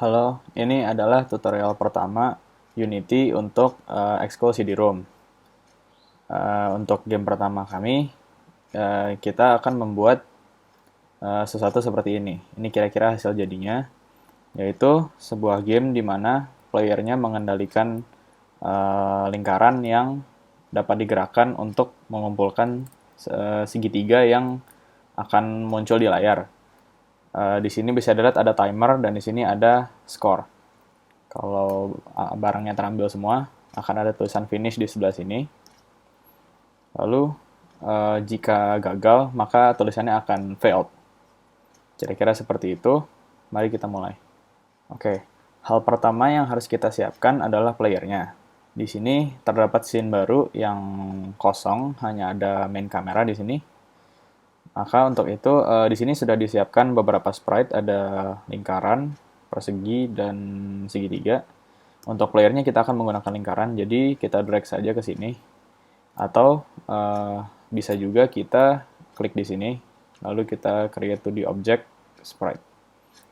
Halo, ini adalah tutorial pertama Unity untuk Exco CD-ROM. Untuk game pertama kami, kita akan membuat sesuatu seperti ini. Ini kira-kira hasil jadinya, yaitu sebuah game di mana playernya mengendalikan lingkaran yang dapat digerakkan untuk mengumpulkan segitiga yang akan muncul di layar. Di sini bisa dilihat ada timer dan di sini ada score. Kalau barangnya terambil semua, akan ada tulisan finish di sebelah sini. Lalu, jika gagal, maka tulisannya akan failed. Kira-kira seperti itu. Mari kita mulai. Oke, hal pertama yang harus kita siapkan adalah playernya. Di sini terdapat scene baru yang kosong, hanya ada main kamera di sini. Maka untuk itu, di sini sudah disiapkan beberapa sprite, ada lingkaran, persegi, dan segitiga. Untuk playernya kita akan menggunakan lingkaran, jadi kita drag saja ke sini. Atau bisa juga kita klik di sini, lalu kita create 2D object sprite.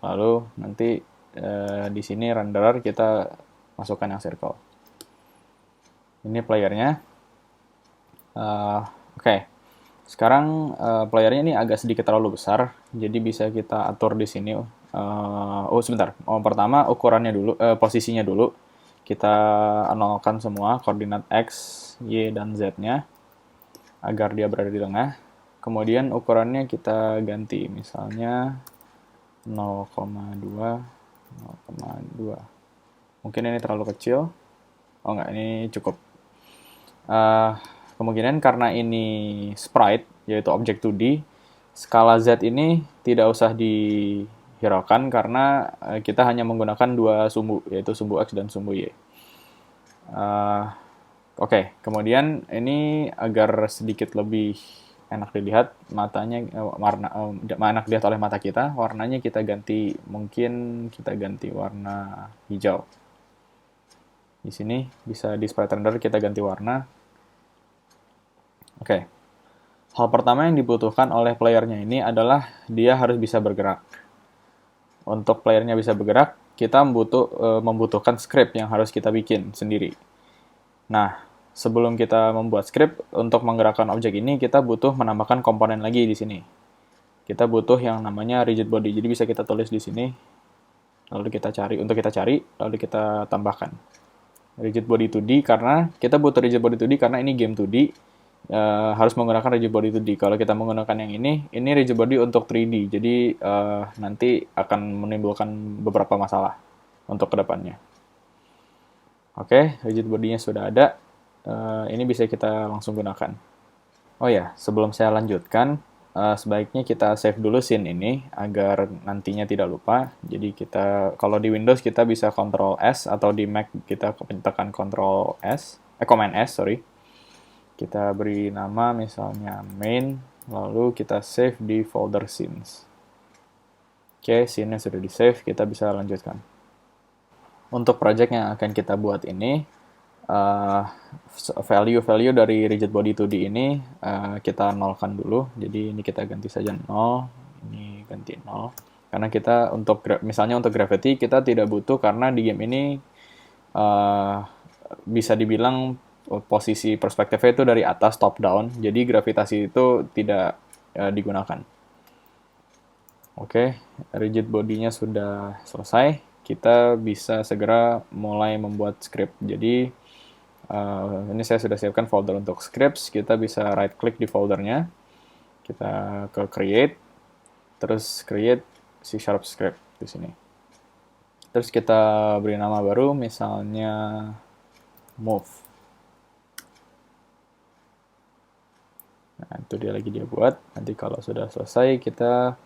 Lalu nanti di sini renderer kita masukkan yang circle. Ini playernya. Oke, sekarang playernya ini agak sedikit terlalu besar, jadi bisa kita atur di sini. Sebentar. Pertama ukurannya dulu, posisinya dulu. Kita nolkan semua koordinat X, Y, dan Z-nya agar dia berada di tengah. Kemudian ukurannya kita ganti, misalnya 0,2, 0,2. Mungkin ini terlalu kecil. Oh enggak, ini cukup. Kemungkinan karena ini sprite, yaitu objek 2D, skala Z ini tidak usah dihiraukan karena kita hanya menggunakan dua sumbu, yaitu sumbu X dan sumbu Y. Oke, kemudian ini agar sedikit lebih enak dilihat matanya, enak dilihat oleh mata kita, warnanya kita ganti, mungkin kita ganti warna hijau. Di sini bisa di sprite render kita ganti warna. Oke. Hal pertama yang dibutuhkan oleh playernya ini adalah dia harus bisa bergerak. Untuk playernya bisa bergerak, kita membutuhkan script yang harus kita bikin sendiri. Nah, sebelum kita membuat script untuk menggerakkan objek ini, kita butuh menambahkan komponen lagi di sini. Kita butuh yang namanya rigid body. Jadi bisa kita tulis di sini, lalu kita cari, lalu kita tambahkan rigid body 2D karena kita butuh rigid body 2D karena ini game 2D. Harus menggunakan rigid body 2D. Kalau kita menggunakan yang ini rigid body untuk 3D. Jadi nanti akan menimbulkan beberapa masalah untuk kedepannya. Oke, rigid body-nya sudah ada. Ini bisa kita langsung gunakan. Oh ya, sebelum saya lanjutkan, sebaiknya kita save dulu scene ini agar nantinya tidak lupa. Jadi kalau di Windows kita bisa Ctrl S atau di Mac kita tekan Command S, sorry. Kita beri nama misalnya main, lalu kita save di folder scenes. Oke, scene-nya sudah di-save, kita bisa lanjutkan. Untuk project yang akan kita buat ini, value dari rigid body 2D ini kita nolkan dulu. Jadi ini kita ganti saja 0, ini ganti 0. Karena kita misalnya untuk gravity kita tidak butuh karena di game ini bisa dibilang posisi perspektifnya itu dari atas top down, jadi gravitasi itu tidak digunakan. Oke, rigid body-nya sudah selesai. Kita bisa segera mulai membuat script. Jadi ini saya sudah siapkan folder untuk scripts. Kita bisa right click di foldernya. Kita ke create, terus create C# script di sini. Terus kita beri nama baru, misalnya move. Nah, itu dia buat. Nanti kalau sudah selesai, kita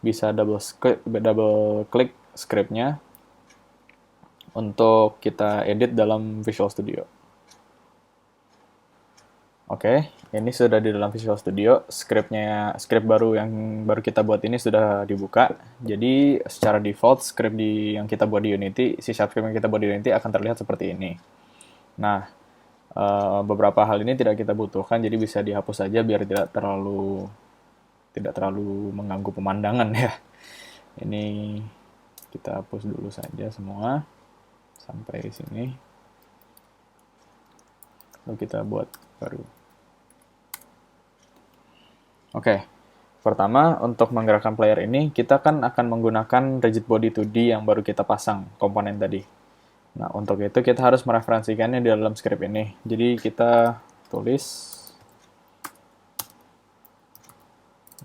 bisa double click scriptnya untuk kita edit dalam Visual Studio. Oke, ini sudah di dalam Visual Studio. Script baru yang baru kita buat ini sudah dibuka. Jadi secara default script yang kita buat di Unity, C# script yang kita buat di Unity akan terlihat seperti ini. Nah, beberapa hal ini tidak kita butuhkan, jadi bisa dihapus saja biar tidak terlalu mengganggu pemandangan ya. Ini Kita hapus dulu saja semua sampai sini. Lalu kita buat baru. Oke, pertama untuk menggerakkan player ini, kita kan akan menggunakan rigid body 2D yang baru kita pasang komponen tadi. Nah, untuk itu kita harus mereferensikannya di dalam script ini. Jadi kita tulis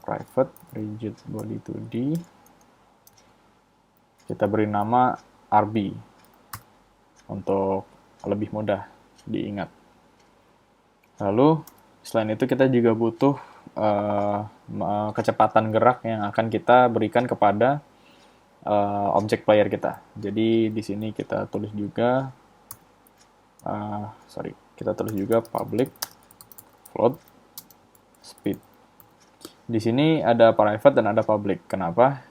private rigid body 2D. Kita beri nama RB untuk lebih mudah diingat. Lalu selain itu kita juga butuh kecepatan gerak yang akan kita berikan kepada objek player kita. Jadi di sini kita tulis juga kita tulis juga public float speed. Di sini ada private dan ada public. Kenapa?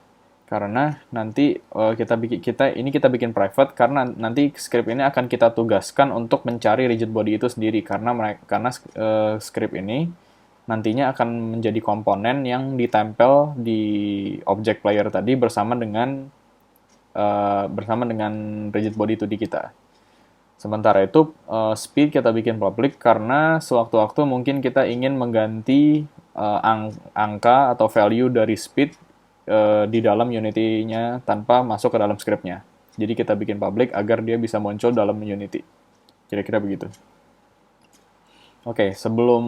Karena nanti kita bikin private karena nanti script ini akan kita tugaskan untuk mencari rigid body itu sendiri karena script ini nantinya akan menjadi komponen yang ditempel di object player tadi bersama dengan rigid body 2D kita. Sementara itu speed kita bikin public karena sewaktu-waktu mungkin kita ingin mengganti angka atau value dari speed di dalam Unity-nya tanpa masuk ke dalam script-nya. Jadi kita bikin public agar dia bisa muncul dalam Unity. Kira-kira begitu. Oke, sebelum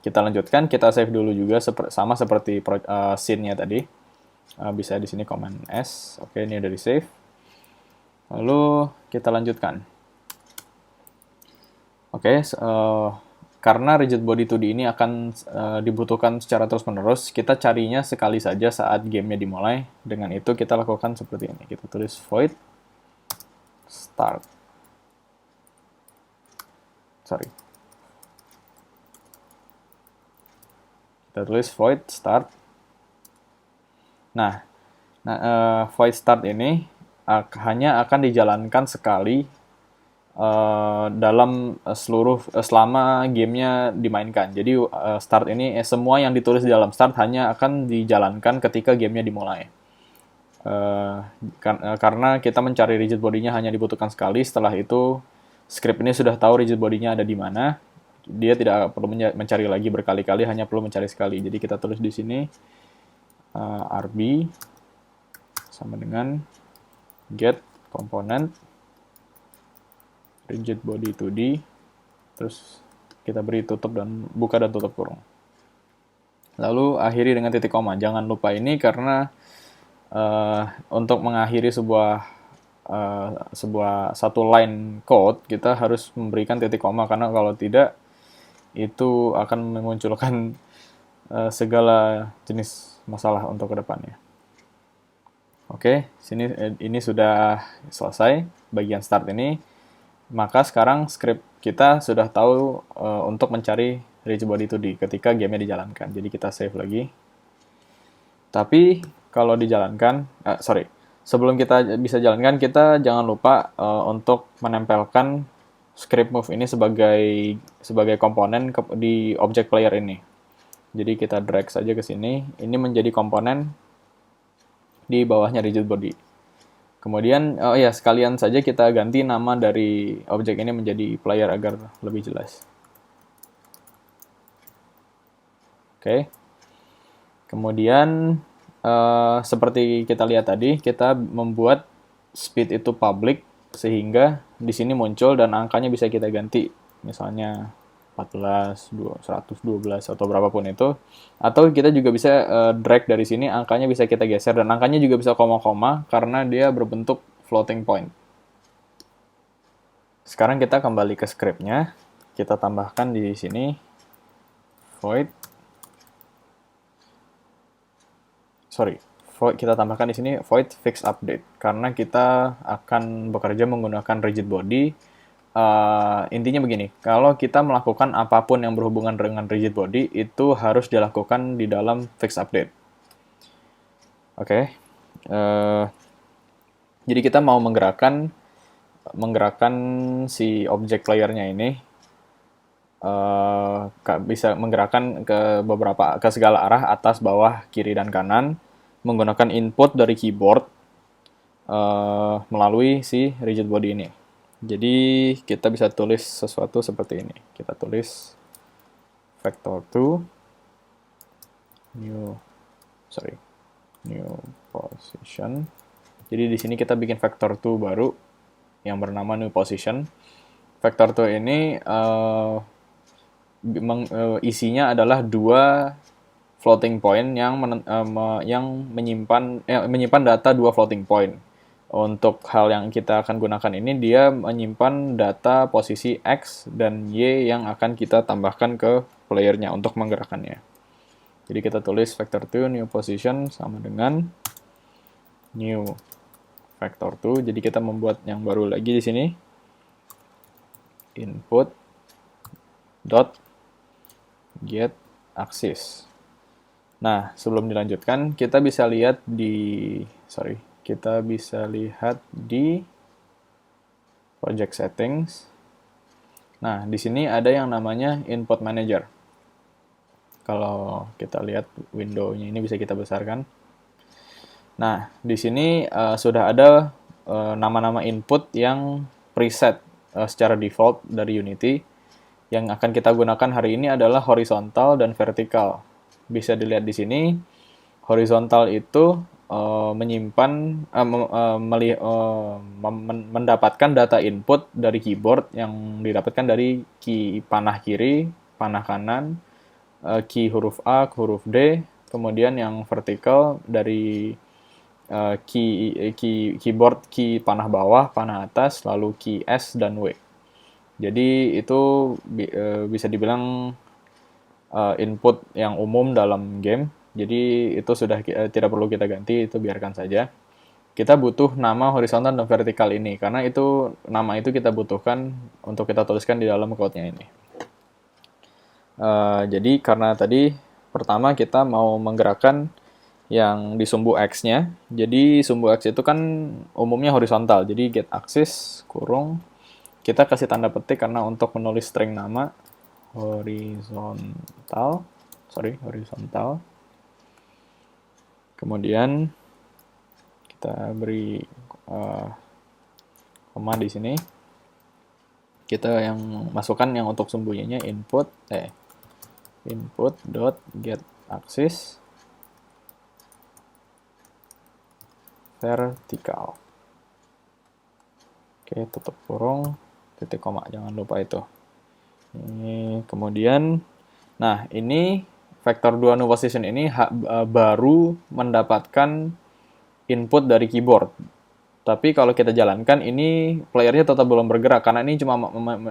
kita lanjutkan, kita save dulu juga sama seperti scene-nya tadi. Bisa di sini command S. Oke, ini udah di save. Lalu kita lanjutkan. Oke, karena rigid body 2D ini akan dibutuhkan secara terus-menerus, kita carinya sekali saja saat gamenya dimulai. Dengan itu kita lakukan seperti ini. Kita tulis void start. Kita tulis void start. Nah void start ini hanya akan dijalankan sekali dalam selama gamenya dimainkan. Jadi start ini semua yang ditulis di dalam start hanya akan dijalankan ketika gamenya dimulai. Karena kita mencari rigid body-nya hanya dibutuhkan sekali. Setelah itu script ini sudah tahu rigid body-nya ada di mana. Dia tidak perlu mencari lagi berkali-kali, hanya perlu mencari sekali. Jadi kita tulis di sini RB sama dengan get component rigid body 2D, terus kita beri buka dan tutup kurung. Lalu akhiri dengan titik koma. Jangan lupa ini karena untuk mengakhiri satu line code kita harus memberikan titik koma karena kalau tidak itu akan memunculkan segala jenis masalah untuk kedepannya. Oke, ini sudah selesai bagian start ini. Maka sekarang script kita sudah tahu untuk mencari rigid body 2D ketika gamenya dijalankan. Jadi kita save lagi. Tapi kalau dijalankan, sebelum kita bisa jalankan, kita jangan lupa untuk menempelkan script move ini sebagai komponen di object player ini. Jadi kita drag saja ke sini. Ini menjadi komponen di bawahnya rigid body. Kemudian, sekalian saja kita ganti nama dari objek ini menjadi player agar lebih jelas. Oke. Kemudian, seperti kita lihat tadi, kita membuat speed itu public, sehingga di sini muncul dan angkanya bisa kita ganti. Misalnya 14, 112, atau berapapun itu. Atau kita juga bisa drag dari sini, angkanya bisa kita geser. Dan angkanya juga bisa koma-koma karena dia berbentuk floating point. Sekarang kita kembali ke script-nya. Kita tambahkan di sini kita tambahkan di sini void fix update. Karena kita akan bekerja menggunakan rigid body. Intinya begini, kalau kita melakukan apapun yang berhubungan dengan rigid body itu harus dilakukan di dalam fix update. Oke. Jadi kita mau menggerakkan si object player-nya ini bisa menggerakkan ke segala arah, atas, bawah, kiri dan kanan menggunakan input dari keyboard melalui si rigid body ini. Jadi kita bisa tulis sesuatu seperti ini. Kita tulis vector2 new position. Jadi di sini kita bikin vector2 baru yang bernama new position. Vector2 ini isinya adalah dua floating point yang menyimpan data dua floating point. Untuk hal yang kita akan gunakan ini, dia menyimpan data posisi X dan Y yang akan kita tambahkan ke playernya untuk menggerakkannya. Jadi kita tulis vector2 new position sama dengan new vector2. Jadi kita membuat yang baru lagi di sini. Input dot get axis. Nah, sebelum dilanjutkan, kita bisa lihat di project settings. Nah, di sini ada yang namanya input manager. Kalau kita lihat window-nya ini bisa kita besarkan. Nah, di sini sudah ada nama-nama input yang preset secara default dari Unity. Yang akan kita gunakan hari ini adalah horizontal dan vertikal. Bisa dilihat di sini, horizontal itu mendapatkan data input dari keyboard yang didapatkan dari key panah kiri, panah kanan, key huruf A, huruf D, kemudian yang vertikal dari keyboard key panah bawah, panah atas, lalu key S dan W. Jadi itu bisa dibilang input yang umum dalam game. Jadi itu sudah tidak perlu kita ganti, itu biarkan saja. Kita butuh nama horizontal dan vertikal ini, karena itu nama itu kita butuhkan untuk kita tuliskan di dalam code-nya ini. Jadi karena tadi pertama kita mau menggerakkan yang di sumbu X-nya. Jadi sumbu X itu kan umumnya horizontal. Jadi get axis kurung. Kita kasih tanda petik karena untuk menulis string nama horizontal. Kemudian kita beri koma di sini. Kita yang masukkan yang untuk sembunyinya input dot get axis vertikal. Oke, tutup kurung, titik koma, jangan lupa itu. Ini kemudian, nah ini vector 2 new position ini baru mendapatkan input dari keyboard. Tapi kalau kita jalankan, ini playernya tetap belum bergerak, karena ini cuma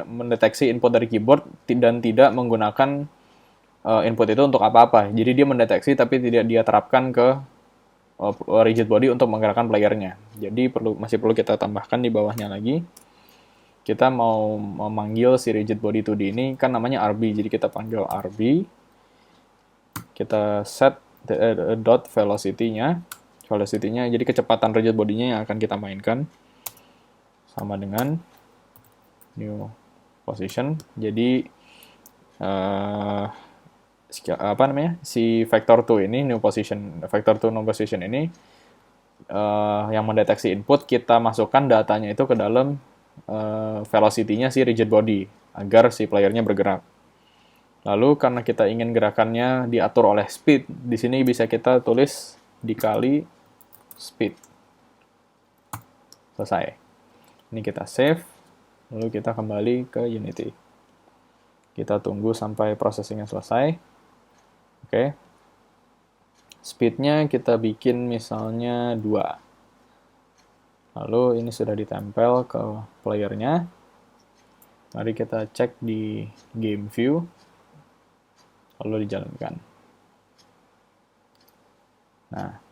mendeteksi input dari keyboard dan tidak menggunakan input itu untuk apa-apa. Jadi dia mendeteksi tapi tidak dia terapkan ke rigid body untuk menggerakkan playernya. Jadi masih perlu kita tambahkan di bawahnya lagi. Kita mau memanggil si rigid body 2D ini, kan namanya RB, jadi kita panggil RB. Kita set dot velocity-nya, jadi kecepatan rigid body-nya yang akan kita mainkan sama dengan new position. Jadi si vector2 ini vector2 new position ini yang mendeteksi input, kita masukkan datanya itu ke dalam velocity-nya si rigid body agar si playernya bergerak. Lalu karena kita ingin gerakannya diatur oleh speed, di sini bisa kita tulis dikali speed. Selesai. Ini kita save, lalu kita kembali ke Unity. Kita tunggu sampai processingnya selesai. Oke. Speednya kita bikin misalnya 2. Lalu ini sudah ditempel ke playernya. Mari kita cek di game view. Lalu dijalankan. Nah,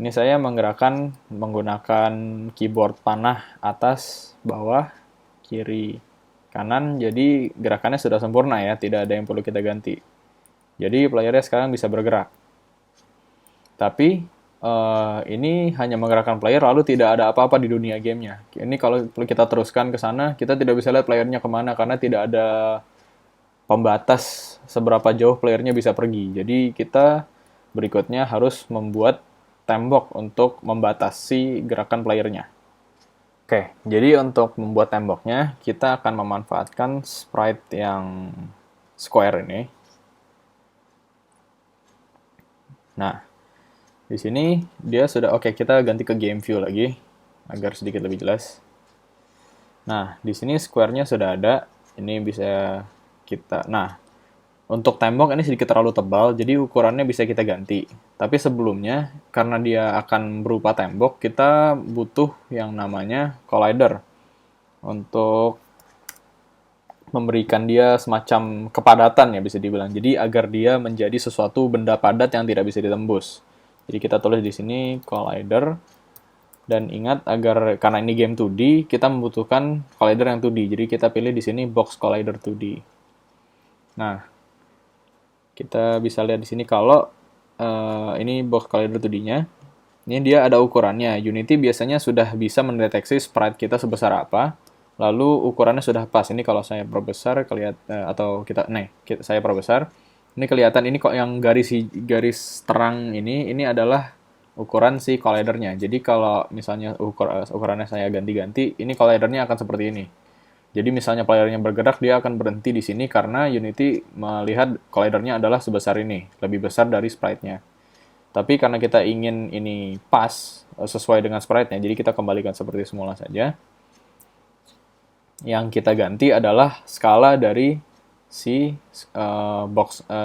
ini saya menggunakan keyboard panah atas, bawah, kiri, kanan. Jadi gerakannya sudah sempurna ya, tidak ada yang perlu kita ganti. Jadi playernya sekarang bisa bergerak. Tapi ini hanya menggerakkan player, lalu tidak ada apa-apa di dunia gamenya. Ini kalau kita teruskan ke sana, kita tidak bisa lihat playernya kemana, karena tidak ada pembatas seberapa jauh playernya bisa pergi. Jadi kita berikutnya harus membuat tembok untuk membatasi gerakan playernya. Oke, jadi untuk membuat temboknya, kita akan memanfaatkan sprite yang square ini. Nah, di sini dia sudah oke, kita ganti ke game view lagi agar sedikit lebih jelas. Nah, di sini square-nya sudah ada. Ini bisa kita. Nah, untuk tembok ini sedikit terlalu tebal, jadi ukurannya bisa kita ganti. Tapi sebelumnya, karena dia akan berupa tembok, kita butuh yang namanya collider untuk memberikan dia semacam kepadatan ya bisa dibilang. Jadi agar dia menjadi sesuatu benda padat yang tidak bisa ditembus. Jadi kita tulis di sini collider. Dan ingat agar karena ini game 2D, kita membutuhkan collider yang 2D. Jadi kita pilih di sini box collider 2D. Nah, kita bisa lihat di sini kalau ini box collider 2D-nya. Ini dia ada ukurannya. Unity biasanya sudah bisa mendeteksi sprite kita sebesar apa. Lalu ukurannya sudah pas. Ini kalau saya perbesar atau saya perbesar. Ini kelihatan ini kok yang garis terang ini adalah ukuran si collidernya. Jadi kalau misalnya ukurannya saya ganti-ganti, ini collidernya akan seperti ini. Jadi misalnya playernya bergerak, dia akan berhenti di sini karena Unity melihat collidernya adalah sebesar ini, lebih besar dari sprite-nya. Tapi karena kita ingin ini pas, sesuai dengan sprite-nya, jadi kita kembalikan seperti semula saja. Yang kita ganti adalah skala dari si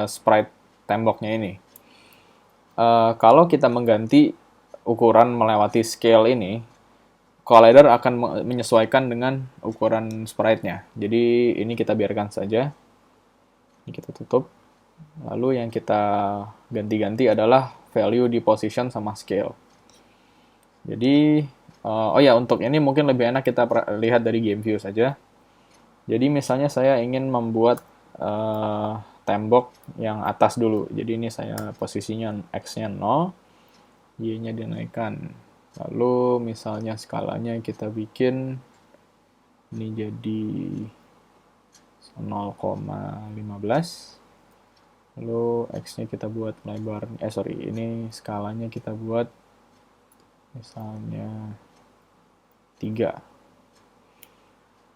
sprite temboknya ini. Kalau kita mengganti ukuran melewati scale ini, collider akan menyesuaikan dengan ukuran sprite-nya. Jadi ini kita biarkan saja. Ini kita tutup. Lalu yang kita ganti-ganti adalah value di position sama scale. Jadi, untuk ini mungkin lebih enak kita lihat dari game view saja. Jadi misalnya saya ingin membuat tembok yang atas dulu. Jadi ini saya posisinya X-nya 0, Y-nya dinaikkan. Lalu misalnya skalanya kita bikin ini jadi 0,15. Lalu X-nya kita buat lebar. Ini skalanya kita buat misalnya 3.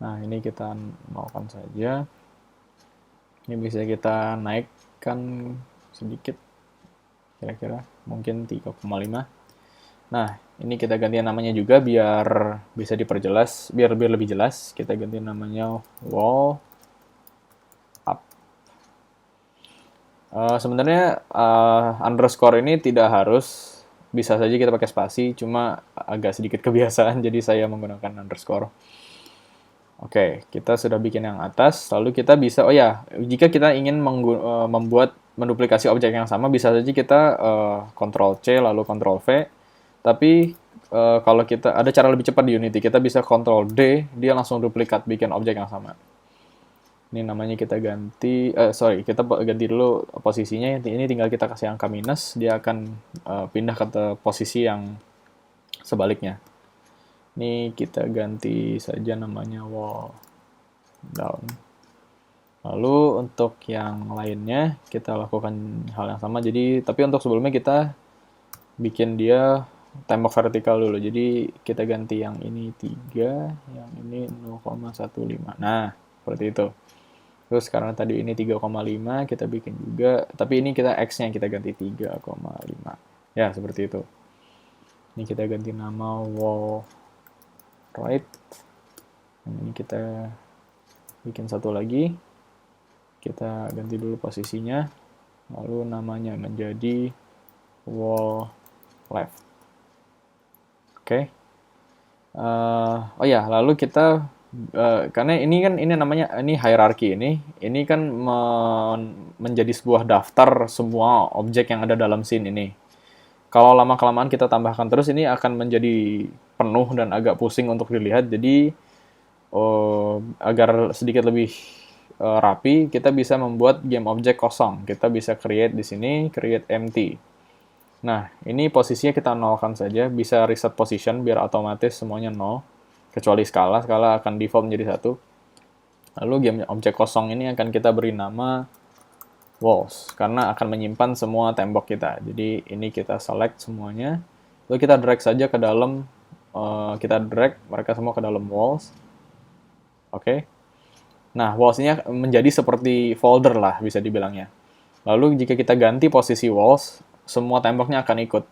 Nah, ini kita maukan saja. Ini bisa kita naikkan sedikit, kira-kira mungkin 3,5. Nah, ini kita ganti namanya juga biar bisa diperjelas, biar lebih jelas. Kita ganti namanya wall up. Sebenarnya underscore ini tidak harus, bisa saja kita pakai spasi, cuma agak sedikit kebiasaan, jadi saya menggunakan underscore. Oke, kita sudah bikin yang atas, lalu kita bisa, jika kita ingin menduplikasi objek yang sama, bisa saja kita Ctrl C lalu Ctrl V, tapi kalau kita, ada cara lebih cepat di Unity, kita bisa Ctrl D, dia langsung duplikat bikin objek yang sama. Ini namanya kita ganti, kita ganti dulu posisinya, ini tinggal kita kasih angka minus, dia akan pindah ke posisi yang sebaliknya. Ini kita ganti saja namanya wall down. Lalu untuk yang lainnya kita lakukan hal yang sama. Tapi untuk sebelumnya kita bikin dia tembok vertikal dulu. Jadi kita ganti yang ini 3, yang ini 0,15. Nah, seperti itu. Terus karena tadi ini 3,5, kita bikin juga. Tapi ini kita X-nya kita ganti 3,5. Ya, seperti itu. Ini kita ganti nama wall right. Ini kita bikin satu lagi. Kita ganti dulu posisinya. Lalu namanya menjadi wall left. Oke. Lalu kita karena ini namanya hierarchy ini kan menjadi sebuah daftar semua objek yang ada dalam scene ini. Kalau lama-kelamaan kita tambahkan terus, ini akan menjadi penuh dan agak pusing untuk dilihat. Jadi, agar sedikit lebih rapi, kita bisa membuat game objek kosong. Kita bisa create di sini, create empty. Nah, ini posisinya kita nolkan saja. Bisa reset position biar otomatis semuanya 0. Kecuali skala akan default menjadi 1. Lalu game objek kosong ini akan kita beri nama walls, karena akan menyimpan semua tembok kita. Jadi ini kita select semuanya. Lalu kita drag saja ke dalam, kita drag mereka semua ke dalam walls. Oke. Nah, walls-nya menjadi seperti folder lah bisa dibilangnya. Lalu jika kita ganti posisi walls, semua temboknya akan ikut.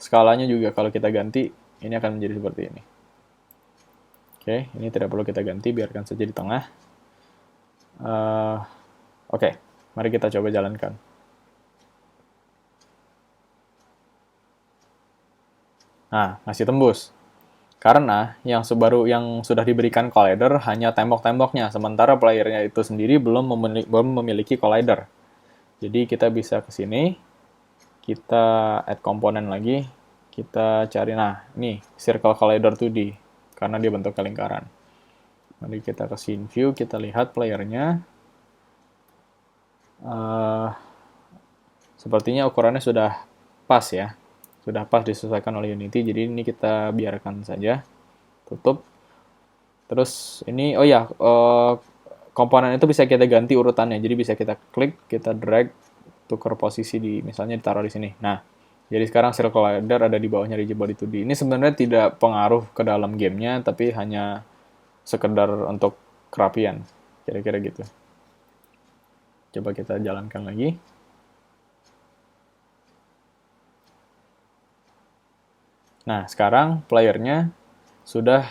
Skalanya juga kalau kita ganti, ini akan menjadi seperti ini. Oke, ini tidak perlu kita ganti, biarkan saja di tengah. Oke, mari kita coba jalankan. Nah, ngasih tembus. Karena yang sudah diberikan collider hanya tembok-temboknya, sementara playernya itu sendiri belum memiliki collider. Jadi kita bisa ke sini, kita add komponen lagi, kita cari, nah ini circle collider 2D, karena dia bentuk lingkaran. Mari kita ke scene view, kita lihat playernya. Sepertinya ukurannya sudah pas ya, sudah pas disesuaikan oleh Unity, jadi ini kita biarkan saja, tutup. Terus ini, oh ya, komponen itu bisa kita ganti urutannya, jadi bisa kita klik, kita drag, tukar posisi di, misalnya ditaruh di sini. Nah, jadi sekarang circle collider ada di bawahnya rigid body 2D. Ini sebenarnya tidak pengaruh ke dalam gamenya, tapi hanya sekedar untuk kerapian, kira-kira gitu. Coba kita jalankan lagi. Nah, sekarang playernya sudah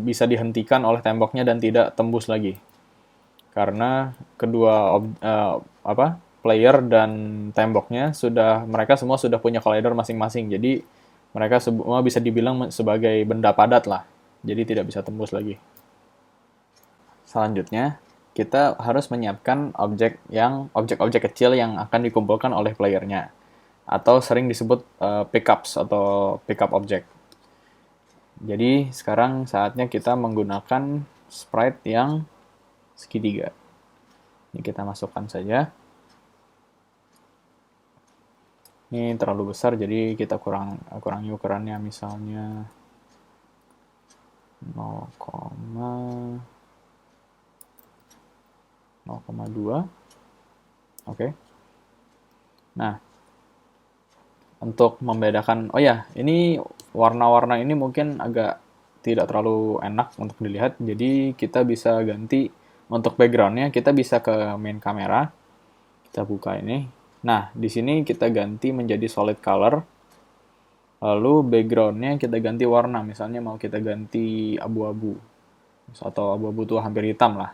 bisa dihentikan oleh temboknya dan tidak tembus lagi. Karena kedua player dan temboknya mereka semua sudah punya collider masing-masing. Jadi mereka semua bisa dibilang sebagai benda padat lah. Jadi tidak bisa tembus lagi. Selanjutnya, kita harus menyiapkan objek-objek kecil yang akan dikumpulkan oleh playernya, atau sering disebut pickups atau pickup object. Jadi sekarang saatnya kita menggunakan sprite yang segitiga. Ini kita masukkan saja. Ini terlalu besar, jadi kita kurangi ukurannya, misalnya 0,2. Oke. Nah, untuk membedakan, oh ya, ini warna-warna ini mungkin agak tidak terlalu enak untuk dilihat, jadi kita bisa ganti untuk backgroundnya, kita bisa ke main kamera, kita buka ini. Nah, di sini kita ganti menjadi solid color, lalu backgroundnya kita ganti warna, misalnya mau kita ganti abu-abu, atau abu-abu tua hampir hitam lah.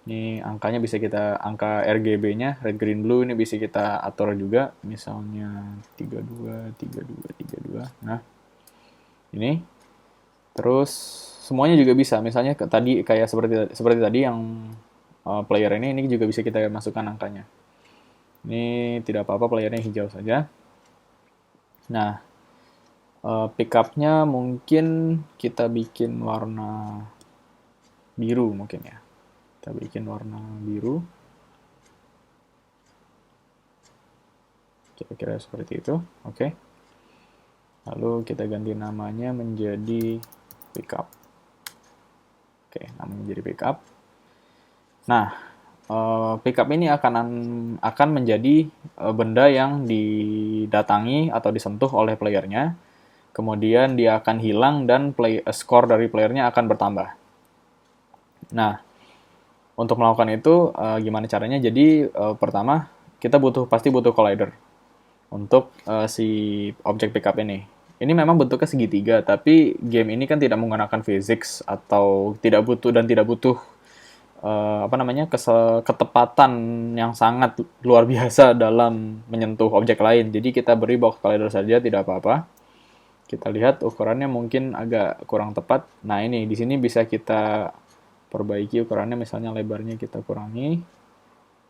Ini angkanya bisa angka RGB-nya, red, green, blue, ini bisa kita atur juga, misalnya 32, 32, 32. Nah, ini. Terus semuanya juga bisa, misalnya tadi kayak seperti tadi yang player ini juga bisa kita masukkan angkanya. Ini tidak apa-apa, playernya hijau saja. Nah, pickupnya mungkin kita bikin warna biru mungkin ya. Kita bikin warna biru. Kira-kira seperti itu. Oke. Lalu kita ganti namanya menjadi pickup. Oke, namanya menjadi pickup. Nah, pickup ini akan menjadi benda yang didatangi atau disentuh oleh playernya. Kemudian dia akan hilang dan skor dari playernya akan bertambah. Nah, untuk melakukan itu gimana caranya? Jadi pertama kita pasti butuh collider untuk si objek pickup ini. Ini memang bentuknya segitiga, tapi game ini kan tidak menggunakan physics atau tidak butuh ketepatan yang sangat luar biasa dalam menyentuh objek lain. Jadi kita beri box collider saja, tidak apa-apa. Kita lihat ukurannya mungkin agak kurang tepat. Nah, ini di sini bisa kita perbaiki ukurannya, misalnya lebarnya kita kurangi,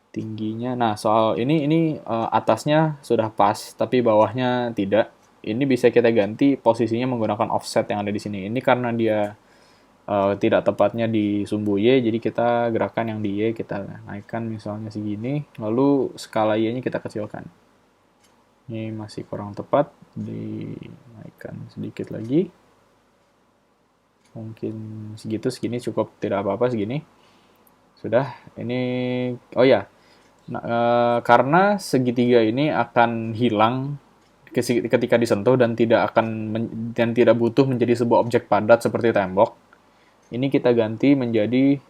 tingginya. Nah, soal ini atasnya sudah pas, tapi bawahnya tidak. Ini bisa kita ganti posisinya menggunakan offset yang ada di sini. Ini karena dia tidak tepatnya di sumbu Y, jadi kita gerakan yang di Y kita naikkan misalnya segini, lalu skala Y-nya kita kecilkan. Ini masih kurang tepat, dinaikkan sedikit lagi. Mungkin segini cukup, tidak apa-apa segini. Sudah, ini, oh ya, karena segitiga ini akan hilang ketika disentuh dan tidak butuh menjadi sebuah objek padat seperti tembok. Ini kita ganti menjadi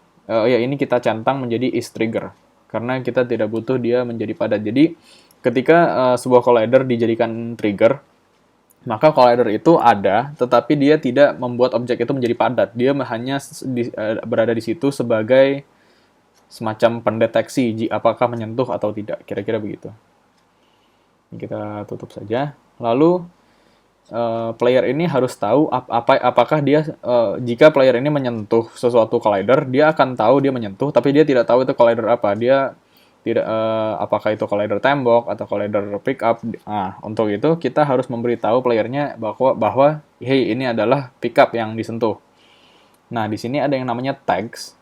ini kita centang menjadi isTrigger karena kita tidak butuh dia menjadi padat. Jadi ketika sebuah collider dijadikan trigger, maka collider itu ada, tetapi dia tidak membuat objek itu menjadi padat. Dia hanya berada di situ sebagai semacam pendeteksi apakah menyentuh atau tidak. Kira-kira begitu. Ini kita tutup saja. Lalu player ini harus tahu apakah dia jika player ini menyentuh sesuatu collider, dia akan tahu dia menyentuh, tapi dia tidak tahu itu collider apa. Dia tidak apakah itu collider tembok atau collider pickup. Nah, untuk itu kita harus memberitahu playernya bahwa hey, ini adalah pickup yang disentuh. Nah, di sini ada yang namanya tags.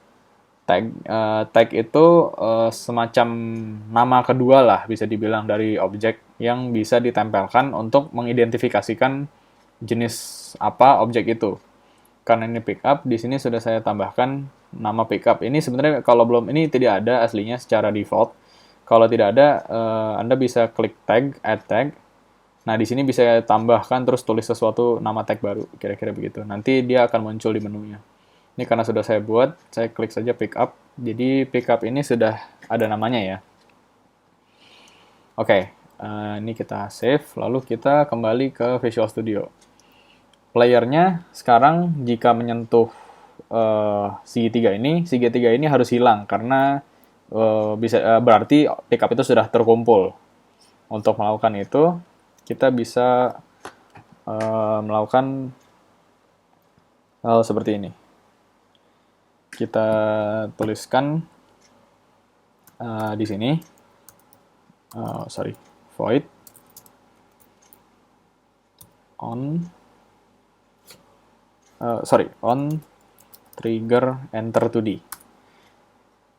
Tag itu semacam nama kedua lah bisa dibilang dari objek yang bisa ditempelkan untuk mengidentifikasikan jenis apa objek itu. Karena ini pickup, di sini sudah saya tambahkan nama pickup. Ini sebenarnya kalau belum ini tidak ada aslinya secara default. Kalau tidak ada, Anda bisa klik tag, add tag. Nah, di sini bisa tambahkan terus tulis sesuatu nama tag baru, kira-kira begitu. Nanti dia akan muncul di menunya. Ini karena sudah saya buat, saya klik saja pickup. Jadi pickup ini sudah ada namanya ya. Oke, ini kita save, lalu kita kembali ke Visual Studio. Playernya sekarang jika menyentuh segitiga ini harus hilang karena berarti pickup itu sudah terkumpul. Untuk melakukan itu, kita bisa melakukan hal seperti ini. Kita tuliskan di sini, void on trigger enter 2D.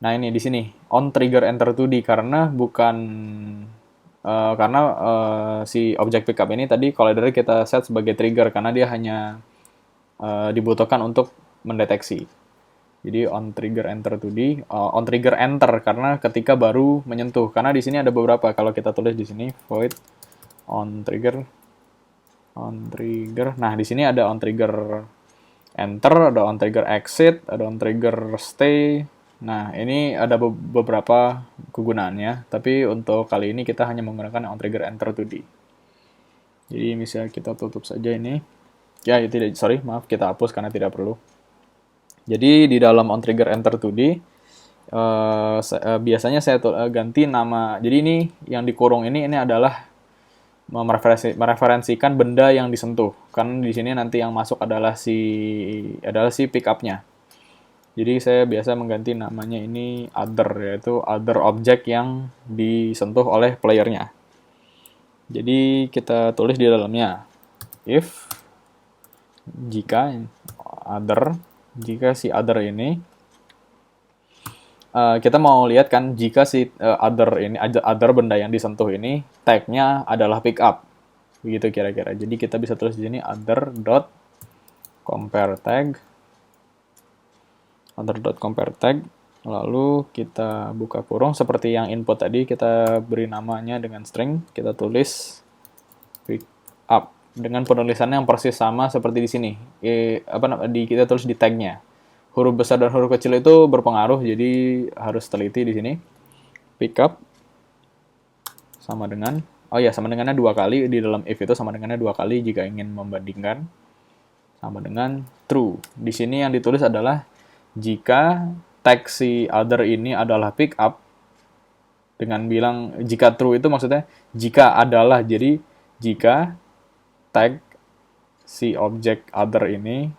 Nah, ini di sini on trigger enter 2D karena bukan si objek pickup ini tadi collider kita set sebagai trigger karena dia hanya dibutuhkan untuk mendeteksi. Jadi on trigger enter 2D, on trigger enter karena ketika baru menyentuh. Karena di sini ada beberapa. Kalau kita tulis di sini void on trigger. Nah, di sini ada on trigger enter, ada on trigger exit, ada on trigger stay. Nah, ini ada beberapa kegunaannya, tapi untuk kali ini kita hanya menggunakan on trigger enter 2D. Jadi misalnya kita tutup saja ini. Ya, maaf, kita hapus karena tidak perlu. Jadi di dalam on trigger enter 2D biasanya saya ganti nama. Jadi ini yang dikurung ini adalah mereferensikan benda yang disentuh. Karena di sini nanti yang masuk adalah si pickupnya. Jadi saya biasa mengganti namanya ini other, yaitu other object yang disentuh oleh playernya. Jadi kita tulis di dalamnya if jika si other ini kita mau lihat kan jika si other benda yang disentuh ini tag-nya adalah pickup. Begitu kira-kira. Jadi kita bisa tulis di sini other.compare tag lalu kita buka kurung seperti yang input tadi, kita beri namanya dengan string, kita tulis pickup dengan penulisannya yang persis sama seperti di sini. Kita tulis di tag-nya. Huruf besar dan huruf kecil itu berpengaruh, jadi harus teliti di sini. Pickup sama dengannya 2 kali di dalam if itu sama dengannya 2 kali jika ingin membandingkan. Sama dengan true. Di sini yang ditulis adalah jika tag si other ini adalah pickup, dengan bilang jika true itu maksudnya jika adalah, jadi jika tag si objek other ini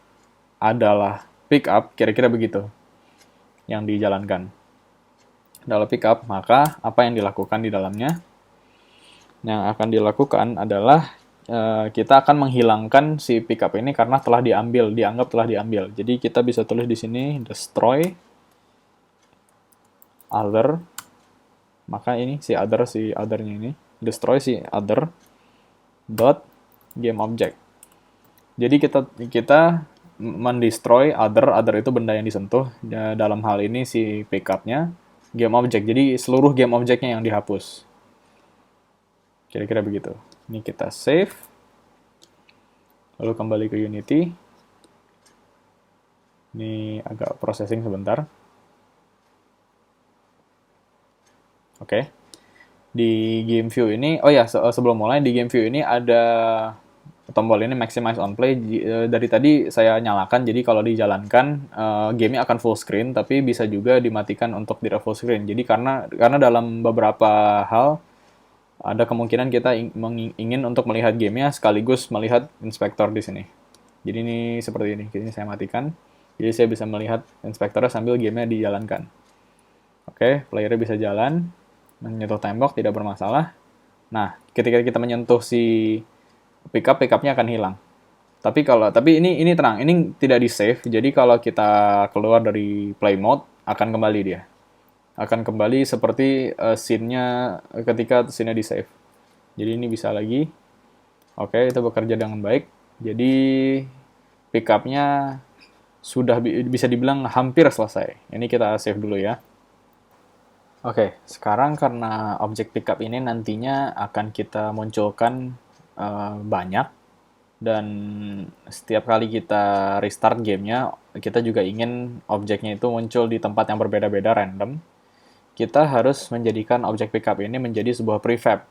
adalah pickup, kira-kira begitu yang dijalankan. Adalah pickup, maka apa yang dilakukan di dalamnya? Yang akan dilakukan adalah kita akan menghilangkan si pickup ini karena dianggap telah diambil. Jadi kita bisa tulis di sini destroy other, maka ini si othernya ini destroy si other dot game object. Jadi kita mendestroy other itu benda yang disentuh, dalam hal ini si pickupnya game object. Jadi seluruh game objectnya yang dihapus. Kira-kira begitu. Ini kita save, lalu kembali ke Unity. Ini agak processing sebentar. Oke. Di game view ini, oh ya, sebelum mulai, di game view ini ada tombol ini maximize on play. Dari tadi saya nyalakan, jadi kalau dijalankan gamenya akan full screen, tapi bisa juga dimatikan untuk tidak full screen. Jadi karena dalam beberapa hal ada kemungkinan kita ingin untuk melihat gamenya sekaligus melihat inspektor di sini. Jadi ini seperti ini. Ini saya matikan. Jadi saya bisa melihat inspektornya sambil gamenya dijalankan. Oke, playernya bisa jalan, menyentuh tembok tidak bermasalah. Nah, ketika kita menyentuh si pickupnya akan hilang. Tapi ini tenang, ini tidak di save. Jadi kalau kita keluar dari play mode akan kembali dia. Akan kembali seperti scene-nya ketika scene-nya di save. Jadi ini bisa lagi. Oke, itu bekerja dengan baik. Jadi pickupnya sudah bisa dibilang hampir selesai. Ini kita save dulu ya. Oke, sekarang karena objek pickup ini nantinya akan kita munculkan banyak, dan setiap kali kita restart gamenya, kita juga ingin objeknya itu muncul di tempat yang berbeda-beda random. Kita harus menjadikan objek pickup ini menjadi sebuah prefab,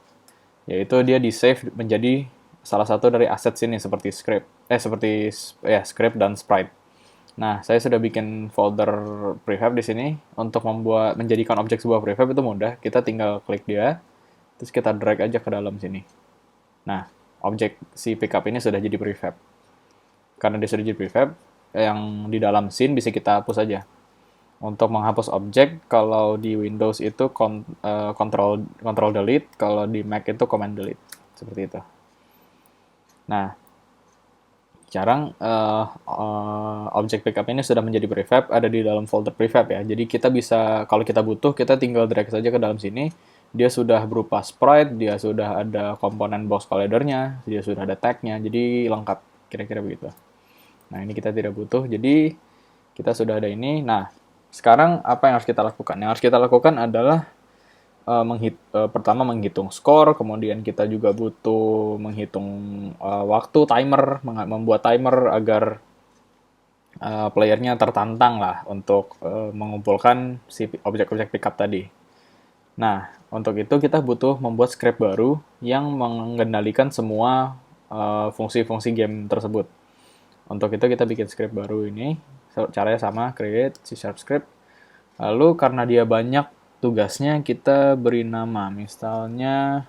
yaitu dia di save menjadi salah satu dari aset sini seperti script dan sprite. Nah, saya sudah bikin folder prefab di sini. Untuk menjadikan objek sebuah prefab itu mudah. Kita tinggal klik dia, terus kita drag aja ke dalam sini. Nah, objek si pickup ini sudah jadi prefab. Karena dia sudah jadi prefab, yang di dalam scene bisa kita hapus aja. Untuk menghapus objek, kalau di Windows itu control delete, kalau di Mac itu command delete. Seperti itu. Nah, sekarang objek pickup ini sudah menjadi prefab, ada di dalam folder prefab ya. Jadi kita bisa, kalau kita butuh, kita tinggal drag saja ke dalam sini. Dia sudah berupa sprite, dia sudah ada komponen box collidernya, dia sudah ada tag-nya, jadi lengkap, kira-kira begitu. Nah, ini kita tidak butuh, jadi kita sudah ada ini. Nah, sekarang apa yang harus kita lakukan? Yang harus kita lakukan adalah pertama menghitung skor, kemudian kita juga butuh menghitung waktu, membuat timer agar playernya tertantang lah untuk mengumpulkan si objek-objek pickup tadi. Nah, untuk itu kita butuh membuat script baru yang mengendalikan semua fungsi-fungsi game tersebut. Untuk itu kita bikin script baru ini, caranya sama, create C# script. Lalu karena dia banyak tugasnya, kita beri nama, misalnya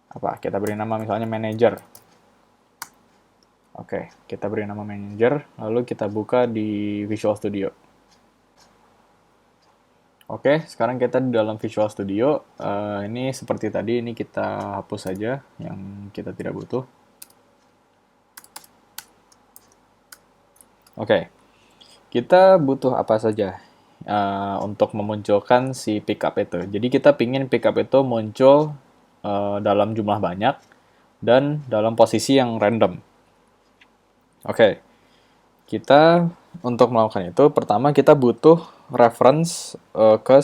apa? Kita beri nama misalnya manager. Oke, kita beri nama manager, lalu kita buka di Visual Studio. Oke, sekarang kita di dalam Visual Studio. Ini seperti tadi, ini kita hapus saja yang kita tidak butuh. Oke, kita butuh apa saja untuk memunculkan si pickup itu. Jadi kita pingin pickup itu muncul dalam jumlah banyak dan dalam posisi yang random. Oke, kita untuk melakukan itu, pertama kita butuh reference ke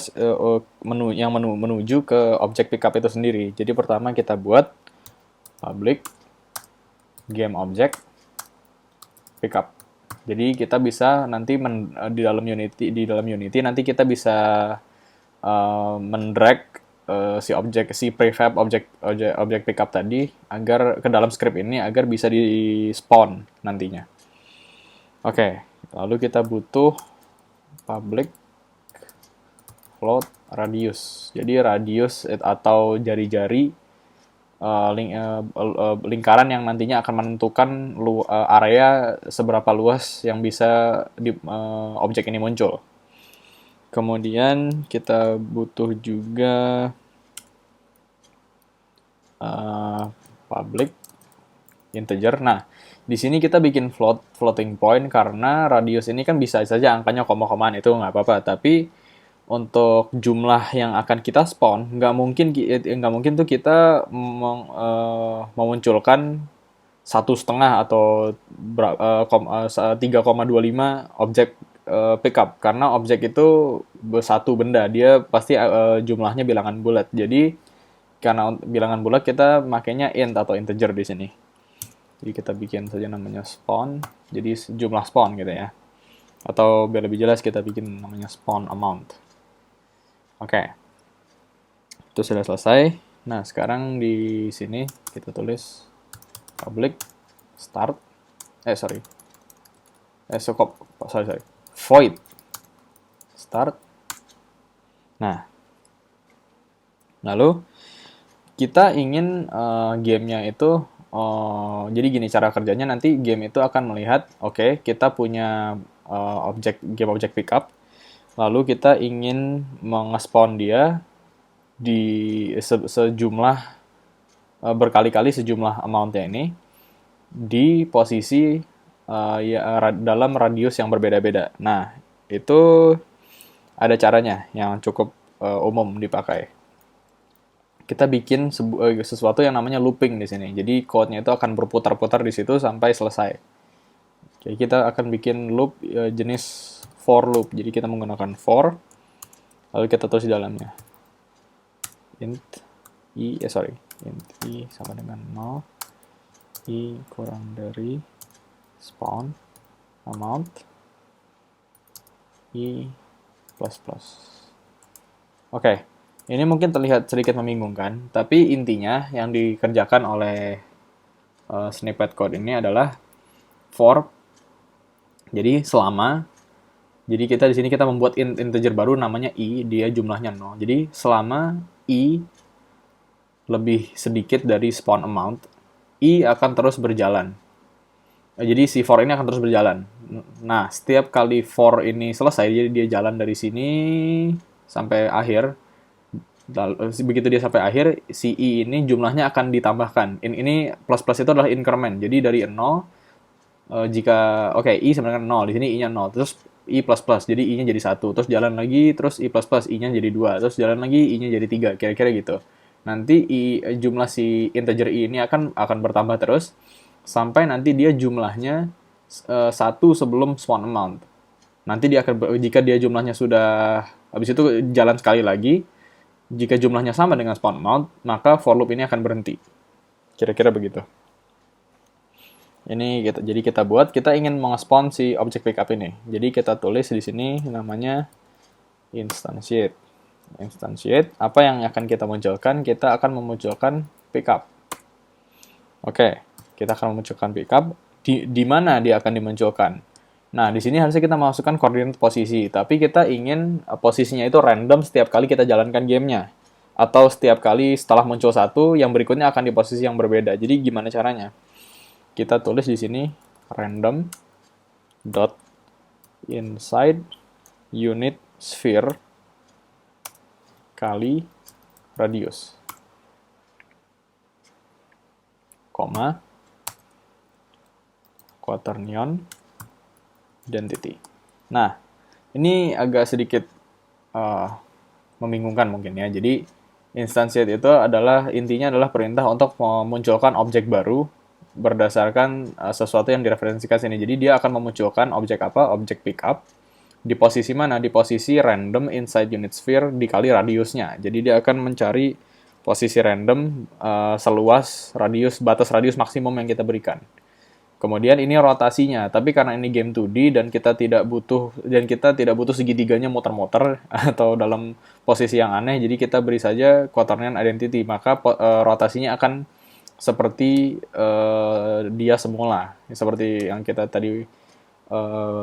menuju ke objek pickup itu sendiri. Jadi pertama kita buat public game object pickup. Jadi kita bisa nanti di dalam Unity nanti kita bisa mendrag si prefab objek pickup tadi agar ke dalam script ini agar bisa di spawn nantinya. Oke, lalu kita butuh public float radius. Jadi radius atau jari-jari lingkaran yang nantinya akan menentukan area seberapa luas yang bisa objek ini muncul. Kemudian kita butuh juga public integer. Nah, di sini kita bikin floating point karena radius ini kan bisa saja angkanya koma-komaan, itu nggak apa-apa. Tapi untuk jumlah yang akan kita spawn, nggak mungkin tuh kita memunculkan 1,5 atau 3,25 objek pickup, karena objek itu satu benda, dia pasti jumlahnya bilangan bulat. Jadi karena bilangan bulat kita makainya int atau integer di sini. Jadi kita bikin saja namanya spawn, jadi jumlah spawn gitu ya. Atau biar lebih jelas kita bikin namanya spawn amount. Oke. Itu sudah selesai. Nah, sekarang di sini kita tulis public start void start. Nah, lalu kita ingin gamenya itu jadi gini cara kerjanya, nanti game itu akan melihat oke, kita punya game object pickup, lalu kita ingin mengespawn dia di sejumlah berkali-kali sejumlah amount-nya ini di posisi dalam radius yang berbeda-beda. Nah, itu ada caranya yang cukup umum dipakai. Kita bikin sesuatu yang namanya looping di sini. Jadi code-nya itu akan berputar-putar di situ sampai selesai. Jadi kita akan bikin loop jenis for loop. Jadi kita menggunakan for, lalu kita tulis di dalamnya int i sama dengan 0, i kurang dari spawn amount i plus plus. Oke. Ini mungkin terlihat sedikit membingungkan, tapi intinya yang dikerjakan oleh snippet code ini adalah for. Jadi jadi kita di sini kita membuat integer baru namanya i, dia jumlahnya 0. Jadi selama i lebih sedikit dari spawn amount, i akan terus berjalan. Jadi si for ini akan terus berjalan. Nah, setiap kali for ini selesai, jadi dia jalan dari sini sampai akhir. Begitu dia sampai akhir, si i ini jumlahnya akan ditambahkan. Ini plus-plus itu adalah increment. Jadi dari 0, jika i sebenarnya 0, di sini i-nya 0, terus i plus-plus, jadi i-nya jadi 1, terus jalan lagi, terus i plus-plus, i-nya jadi 2, terus jalan lagi, i-nya jadi 3, kira-kira gitu. Nanti jumlah si integer i ini akan bertambah terus, sampai nanti dia jumlahnya 1 sebelum spawn amount. Nanti dia akan, jika dia jumlahnya sudah, habis itu jalan sekali lagi, jika jumlahnya sama dengan spawn amount, maka for loop ini akan berhenti. Kira-kira begitu. Ini jadi kita ingin mengespawn si object pickup ini. Jadi kita tulis di sini namanya instantiate. Instantiate, apa yang akan kita munculkan? Kita akan memunculkan pickup. Oke, kita akan memunculkan pickup. Di mana dia akan dimunculkan? Nah, di sini harusnya kita masukkan koordinat posisi, tapi kita ingin posisinya itu random setiap kali kita jalankan gamenya. Atau setiap kali setelah muncul satu, yang berikutnya akan di posisi yang berbeda. Jadi gimana caranya? Kita tulis di sini random dot inside unit sphere kali radius, koma quaternion identity. Nah, ini agak sedikit membingungkan mungkin ya. Jadi instantiate itu intinya adalah perintah untuk memunculkan objek baru berdasarkan sesuatu yang direferensikan sini. Jadi dia akan memunculkan objek apa? Objek pickup. Di posisi mana? Di posisi random inside unit sphere dikali radiusnya. Jadi dia akan mencari posisi random seluas batas radius maksimum yang kita berikan. Kemudian ini rotasinya, tapi karena ini game 2D dan kita tidak butuh segitiganya muter-muter atau dalam posisi yang aneh, jadi kita beri saja quaternion identity, maka rotasinya akan seperti dia semula, seperti yang kita tadi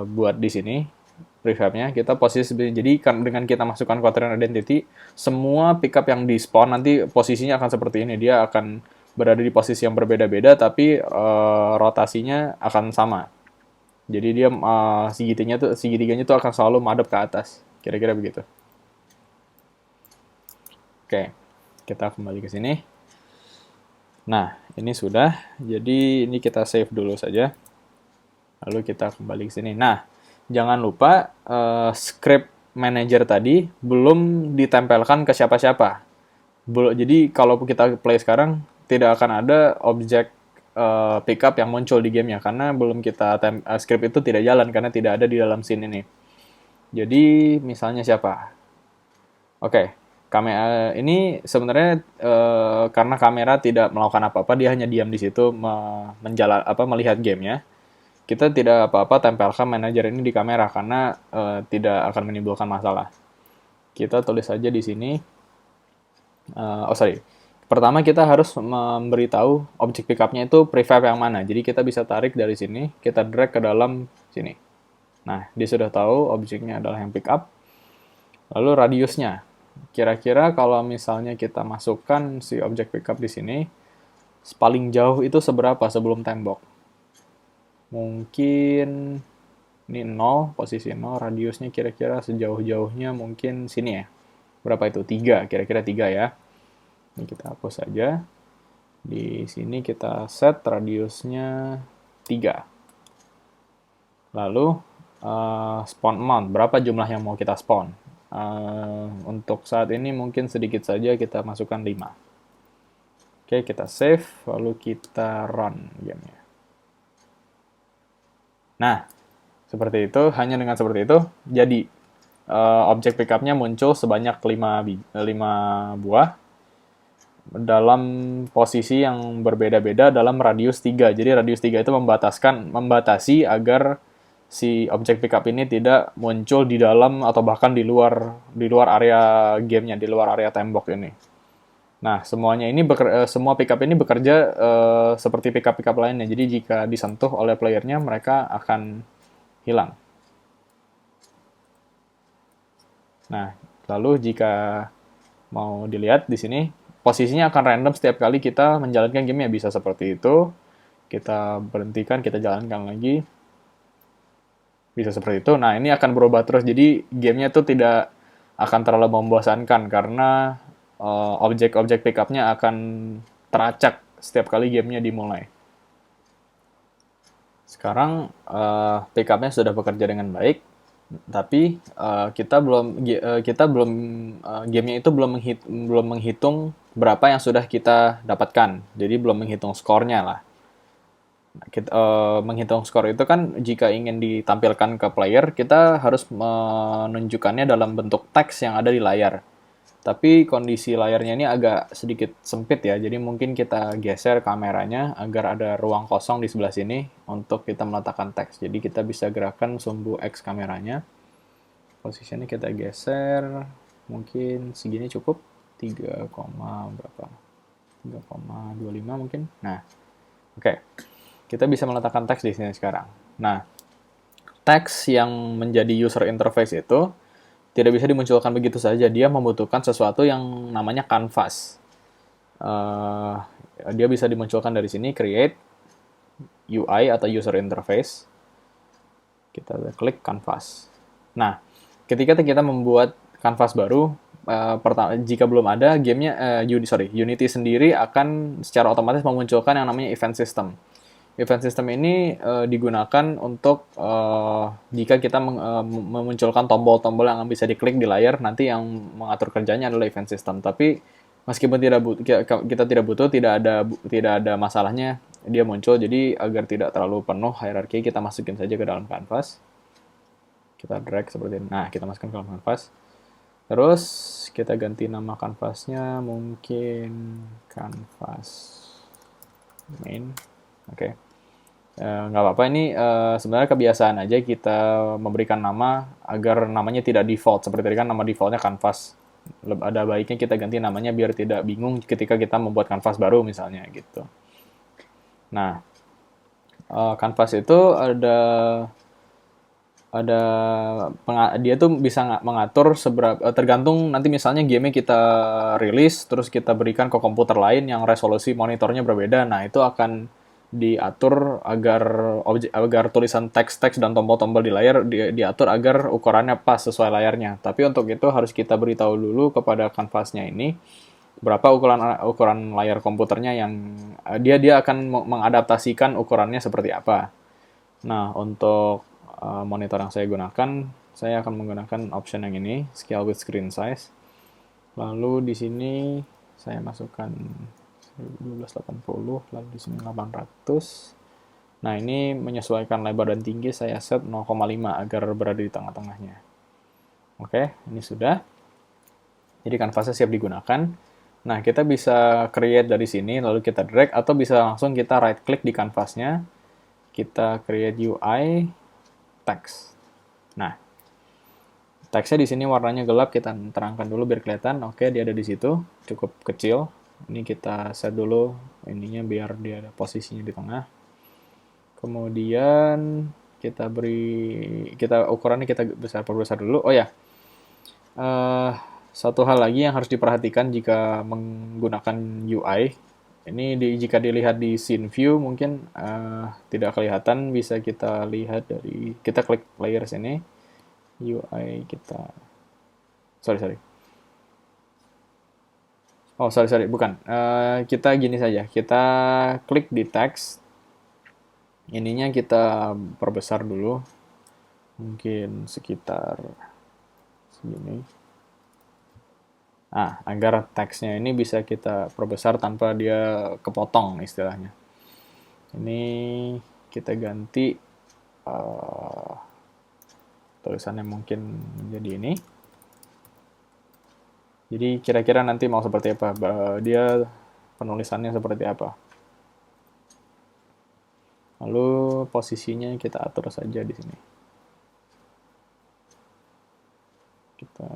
buat di sini prefabnya. Kita posisi, jadi dengan kita masukkan quaternion identity, semua pickup yang di spawn nanti posisinya akan seperti ini, dia akan berada di posisi yang berbeda-beda, tapi rotasinya akan sama. Jadi dia segitiganya tuh akan selalu madep ke atas. Kira-kira begitu. Oke, kita kembali ke sini. Nah, ini sudah. Jadi ini kita save dulu saja. Lalu kita kembali ke sini. Nah, jangan lupa script manager tadi belum ditempelkan ke siapa-siapa. Jadi kalau kita play sekarang, tidak akan ada objek pickup yang muncul di gamenya karena belum script itu tidak jalan karena tidak ada di dalam scene ini. Jadi misalnya siapa? Oke, kamera ini sebenarnya karena kamera tidak melakukan apa-apa, dia hanya diam di situ melihat gamenya. Kita tidak apa-apa tempelkan manajer ini di kamera karena tidak akan menimbulkan masalah. Kita tulis saja di sini. Sorry. Pertama kita harus memberitahu objek pickupnya itu prefab yang mana. Jadi kita bisa tarik dari sini, kita drag ke dalam sini. Nah, dia sudah tahu objeknya adalah yang pickup. Lalu radiusnya. Kira-kira kalau misalnya kita masukkan si objek pickup di sini, paling jauh itu seberapa sebelum tembok? Mungkin ini 0, posisi 0, radiusnya kira-kira sejauh-jauhnya mungkin sini ya. Berapa itu? 3, kira-kira 3 ya. Ini kita hapus saja. Di sini kita set radiusnya 3. Lalu spawn amount, berapa jumlah yang mau kita spawn? Untuk saat ini mungkin sedikit saja, kita masukkan 5. Oke, kita save, lalu kita run gamenya. Nah, seperti itu, hanya dengan seperti itu, jadi objek pickupnya muncul sebanyak 5 buah dalam posisi yang berbeda-beda dalam radius 3. Jadi radius 3 itu membatasi agar si objek pickup ini tidak muncul di dalam atau bahkan di luar area gamenya, di luar area tembok ini. Nah, semua pickup ini bekerja seperti pickup-pickup lainnya. Jadi jika disentuh oleh playernya, mereka akan hilang. Nah, lalu jika mau dilihat di sini, posisinya akan random setiap kali kita menjalankan gamenya. Bisa seperti itu, kita berhentikan, kita jalankan lagi, bisa seperti itu. Nah, ini akan berubah terus, jadi gamenya tuh tidak akan terlalu membosankan karena objek-objek pickupnya akan teracak setiap kali gamenya dimulai. Sekarang pickupnya sudah bekerja dengan baik, tapi gamenya itu belum menghitung berapa yang sudah kita dapatkan. Jadi belum menghitung skornya lah. Menghitung skor itu kan jika ingin ditampilkan ke player, kita harus menunjukkannya dalam bentuk teks yang ada di layar. Tapi kondisi layarnya ini agak sedikit sempit ya, jadi mungkin kita geser kameranya agar ada ruang kosong di sebelah sini untuk kita meletakkan teks. Jadi kita bisa gerakan sumbu X kameranya. Posisinya kita geser, mungkin segini cukup, 3, berapa? 3,25 mungkin. Nah, oke. Kita bisa meletakkan teks di sini sekarang. Nah, teks yang menjadi user interface itu tidak bisa dimunculkan begitu saja. Dia membutuhkan sesuatu yang namanya canvas. Dia bisa dimunculkan dari sini, create UI atau user interface. Kita klik canvas. Nah, ketika kita membuat canvas baru, jika belum ada, Unity sendiri akan secara otomatis memunculkan yang namanya event system. Event system ini digunakan untuk jika kita memunculkan tombol-tombol yang bisa diklik di layar, nanti yang mengatur kerjanya adalah event system. Tapi meskipun kita tidak butuh, tidak ada masalahnya dia muncul. Jadi agar tidak terlalu penuh hierarki, kita masukin saja ke dalam canvas. Kita drag seperti ini. Nah, kita masukkan ke dalam canvas. Terus kita ganti nama canvasnya, mungkin canvas main. Oke. Nggak apa-apa, ini sebenarnya kebiasaan aja kita memberikan nama agar namanya tidak default. Seperti tadi kan nama defaultnya canvas. Ada baiknya kita ganti namanya biar tidak bingung ketika kita membuat canvas baru misalnya gitu. Nah, canvas itu dia tuh bisa mengatur tergantung nanti misalnya game kita rilis terus kita berikan ke komputer lain yang resolusi monitornya berbeda. Nah, itu akan diatur agar tulisan teks-teks dan tombol-tombol di layar diatur agar ukurannya pas sesuai layarnya. Tapi untuk itu harus kita beritahu dulu kepada kanvasnya ini berapa ukuran layar komputernya yang dia akan mengadaptasikan ukurannya seperti apa. Nah, untuk monitor yang saya gunakan, saya akan menggunakan option yang ini, scale with screen size. Lalu di sini saya masukkan 1280, lalu di sini 800. Nah, ini menyesuaikan lebar dan tinggi saya set 0,5 agar berada di tengah-tengahnya. Oke, ini sudah. Jadi kanvasnya siap digunakan. Nah, kita bisa create dari sini, lalu kita drag, atau bisa langsung kita right click di kanvasnya, kita create UI text. Nah, teksnya di sini warnanya gelap, kita terangkan dulu biar kelihatan. Oke, dia ada di situ, cukup kecil. Ini kita set dulu ininya biar dia ada posisinya di tengah. Kemudian kita ukurannya kita perbesar dulu. Oh ya, satu hal lagi yang harus diperhatikan jika menggunakan UI, ini jika dilihat di scene view mungkin tidak kelihatan, bisa kita lihat dari kita klik layers ini, UI kita, sorry. Oh, sorry, bukan. Kita gini saja, kita klik di text, ininya kita perbesar dulu, mungkin sekitar segini. Nah, agar teksnya ini bisa kita perbesar tanpa dia kepotong istilahnya. Ini kita ganti tulisannya mungkin menjadi ini. Jadi kira-kira nanti mau seperti apa? Dia penulisannya seperti apa? Lalu posisinya kita atur saja di sini. Kita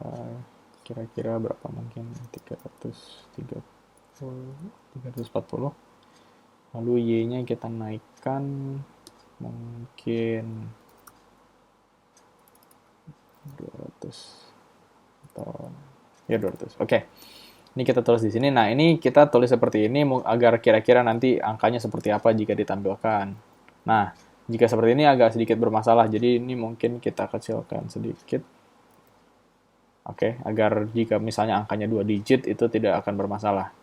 kira-kira berapa mungkin? 340. Lalu Y-nya kita naikkan mungkin 200 atau ya 200. Oke. Ini kita tulis di sini. Nah, ini kita tulis seperti ini agar kira-kira nanti angkanya seperti apa jika ditampilkan. Nah, jika seperti ini agak sedikit bermasalah. Jadi ini mungkin kita kecilkan sedikit. Oke, agar jika misalnya angkanya 2 digit itu tidak akan bermasalah.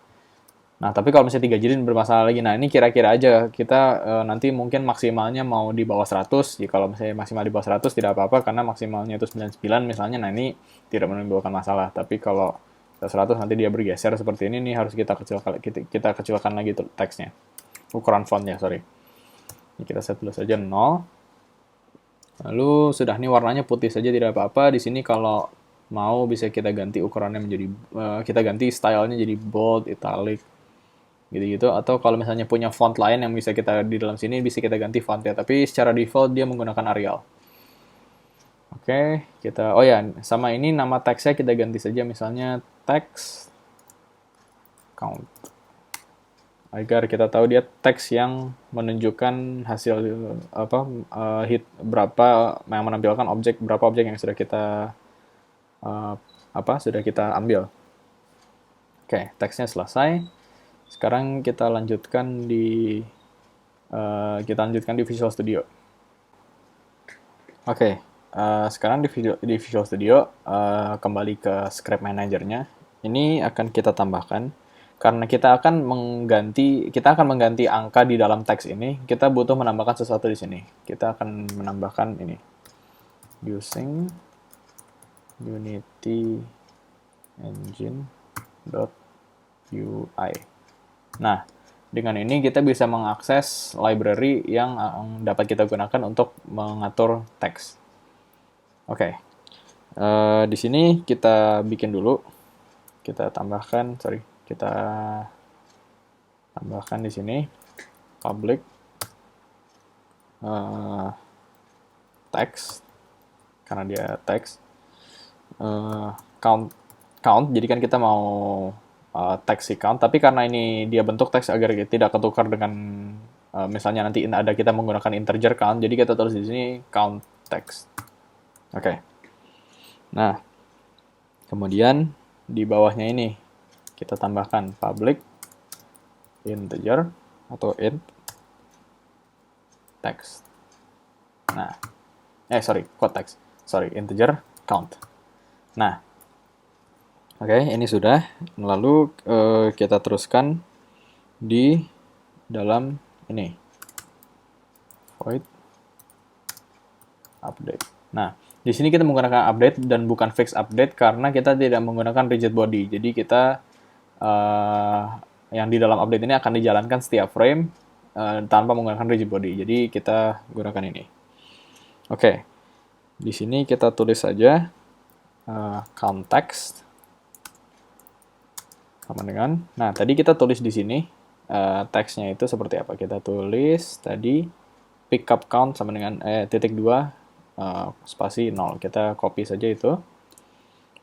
Nah, tapi kalau misalnya 3 digit bermasalah lagi. Nah, ini kira-kira aja kita nanti mungkin maksimalnya mau di bawah 100. Jadi kalau misalnya maksimal di bawah 100 tidak apa-apa karena maksimalnya itu 99 misalnya. Nah, ini tidak menimbulkan masalah. Tapi kalau 100 nanti dia bergeser seperti ini nih harus kita kecilkan lagi teksnya. Ukuran fontnya, sorry. Ini kita set dulu saja 0. Lalu sudah nih warnanya putih saja tidak apa-apa. Di sini kalau mau bisa kita ganti ukurannya menjadi kita ganti stylenya jadi bold, italic, gitu-gitu. Atau kalau misalnya punya font lain yang bisa kita di dalam sini bisa kita ganti fontnya. Tapi secara default dia menggunakan Arial. Oke, kita oh ya sama ini nama teksnya kita ganti saja misalnya text count agar kita tahu dia teks yang menunjukkan hasil apa hit berapa yang menampilkan berapa objek yang sudah kita sudah kita ambil. Oke, teksnya selesai. Sekarang kita lanjutkan di Visual Studio. Oke, sekarang di Visual Studio kembali ke Script Manager-nya. Ini akan kita tambahkan karena kita akan mengganti angka di dalam teks ini. Kita butuh menambahkan sesuatu di sini. Kita akan menambahkan ini using Unity Engine.UI. Nah, dengan ini kita bisa mengakses library yang dapat kita gunakan untuk mengatur teks. Oke, di sini kita bikin dulu. Kita tambahkan di sini public text karena dia text count. Jadi kan kita mau text count, tapi karena ini dia bentuk teks agar tidak ketukar dengan misalnya nanti ada kita menggunakan integer count, jadi kita tulis di sini count text. Oke. Nah, kemudian di bawahnya ini kita tambahkan public integer atau int text. Nah, quote text. Integer count. Nah, oke, ini sudah. Lalu kita teruskan di dalam ini void update. Nah, di sini kita menggunakan update dan bukan fix update karena kita tidak menggunakan rigid body. Jadi kita yang di dalam update ini akan dijalankan setiap frame tanpa menggunakan rigid body. Jadi kita gunakan ini. Oke, di sini kita tulis saja context sama dengan, nah tadi kita tulis di sini teksnya itu seperti apa. Kita tulis tadi pickup count sama dengan titik 2 spasi 0. Kita copy saja itu.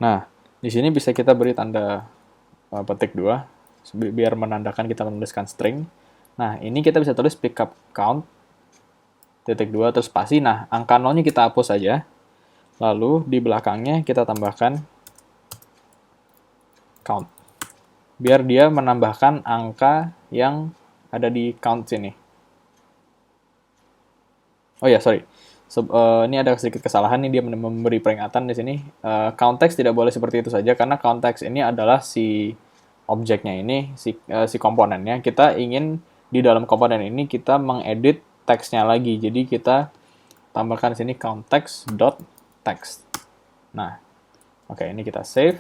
Nah, di sini bisa kita beri tanda petik 2 biar menandakan kita menuliskan string. Nah, ini kita bisa tulis pickup count titik 2 terus spasi. Nah, angka 0-nya kita hapus saja. Lalu di belakangnya kita tambahkan count. Biar dia menambahkan angka yang ada di count sini. Oh ya, sorry. Ini ada sedikit kesalahan nih, dia memberi peringatan di sini. Context tidak boleh seperti itu saja karena context ini adalah si objeknya ini, si komponennya. Kita ingin di dalam komponen ini kita mengedit teksnya lagi. Jadi kita tambahkan di sini context.text. Nah, oke, ini kita save.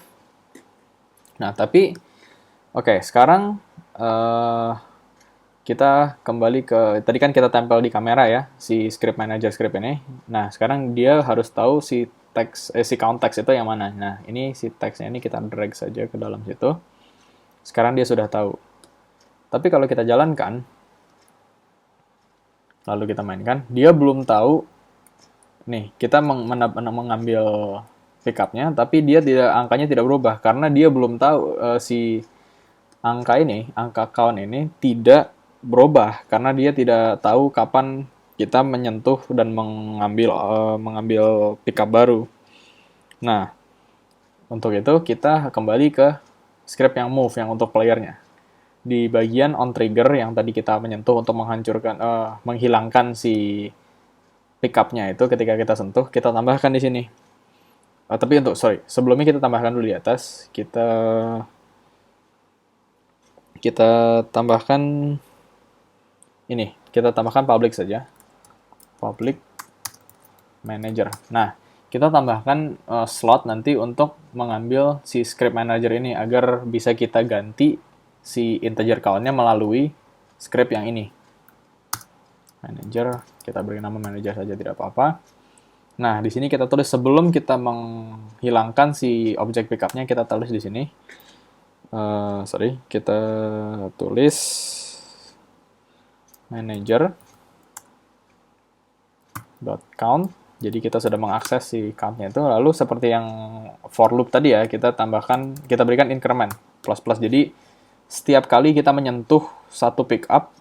Nah, tapi oke, sekarang kita kembali ke, tadi kan kita tempel di kamera ya, si script manager script ini. Nah, sekarang dia harus tahu si teks, si count text itu yang mana. Nah, ini si teksnya ini kita drag saja ke dalam situ. Sekarang dia sudah tahu. Tapi kalau kita jalankan, lalu kita mainkan, dia belum tahu. Nih, kita mengambil pickupnya, tapi dia tidak, angkanya tidak berubah karena dia belum tahu si angka ini, angka count ini tidak berubah karena dia tidak tahu kapan kita menyentuh dan mengambil pickup baru. Nah, untuk itu kita kembali ke script yang move yang untuk playernya. Di bagian on trigger yang tadi kita menyentuh untuk menghilangkan si pickupnya itu ketika kita sentuh, kita tambahkan di sini. Tapi sebelumnya kita tambahkan dulu di atas. Kita tambahkan ini, kita tambahkan public saja. Public manager. Nah, kita tambahkan slot nanti untuk mengambil si script manager ini agar bisa kita ganti si integer count-nya melalui script yang ini. Manager, kita beri nama manager saja tidak apa-apa. Nah, di sini kita tulis sebelum kita menghilangkan si objek pickup-nya, kita tulis di sini. Kita tulis manager.count. Jadi kita sudah mengakses si count-nya itu. Lalu seperti yang for loop tadi ya, kita berikan increment plus plus. Jadi setiap kali kita menyentuh satu pickup,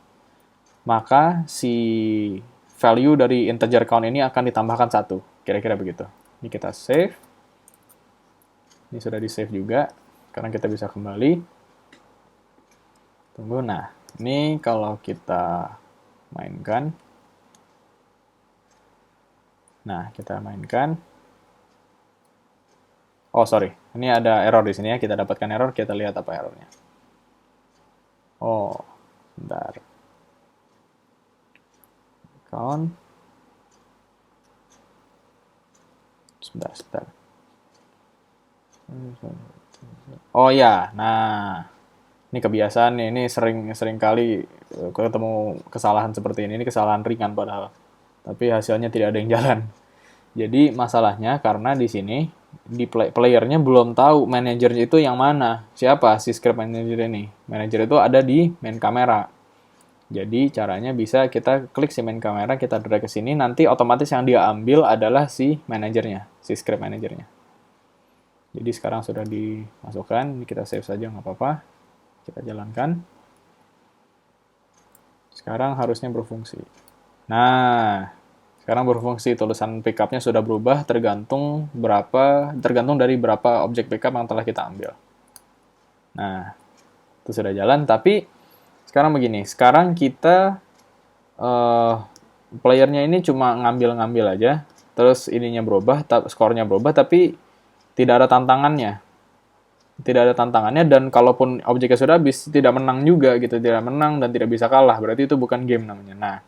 maka si value dari integer count ini akan ditambahkan 1. Kira-kira begitu. Ini kita save. Ini sudah di save juga. Sekarang kita bisa kembali. Tunggu, nah. Ini kalau kita mainkan. Nah, kita mainkan. Oh, sorry. Ini ada error di sini ya. Kita dapatkan error. Kita lihat apa errornya. Oh, bentar. Count. Sebentar. Oh ya, nah ini kebiasaan nih, ini sering kali ketemu kesalahan seperti ini. Ini kesalahan ringan padahal, tapi hasilnya tidak ada yang jalan. Jadi masalahnya karena di sini di playernya belum tahu manajernya itu yang mana, siapa si script manager ini. Manager itu ada di main kamera. Jadi caranya bisa kita klik si main kamera, kita drag ke sini, nanti otomatis yang dia ambil adalah si manajernya, si script manajernya. Jadi sekarang sudah dimasukkan, kita save saja nggak apa-apa. Kita jalankan. Sekarang harusnya berfungsi. Nah, sekarang berfungsi, tulisan pickupnya sudah berubah tergantung dari berapa objek pickup yang telah kita ambil. Nah, itu sudah jalan, tapi sekarang begini, sekarang kita playernya ini cuma ngambil-ngambil aja, terus ininya berubah, skornya berubah, tapi tidak ada tantangannya. Tidak ada tantangannya, dan kalaupun objeknya sudah habis, tidak menang juga gitu, tidak menang dan tidak bisa kalah, berarti itu bukan game namanya. Nah,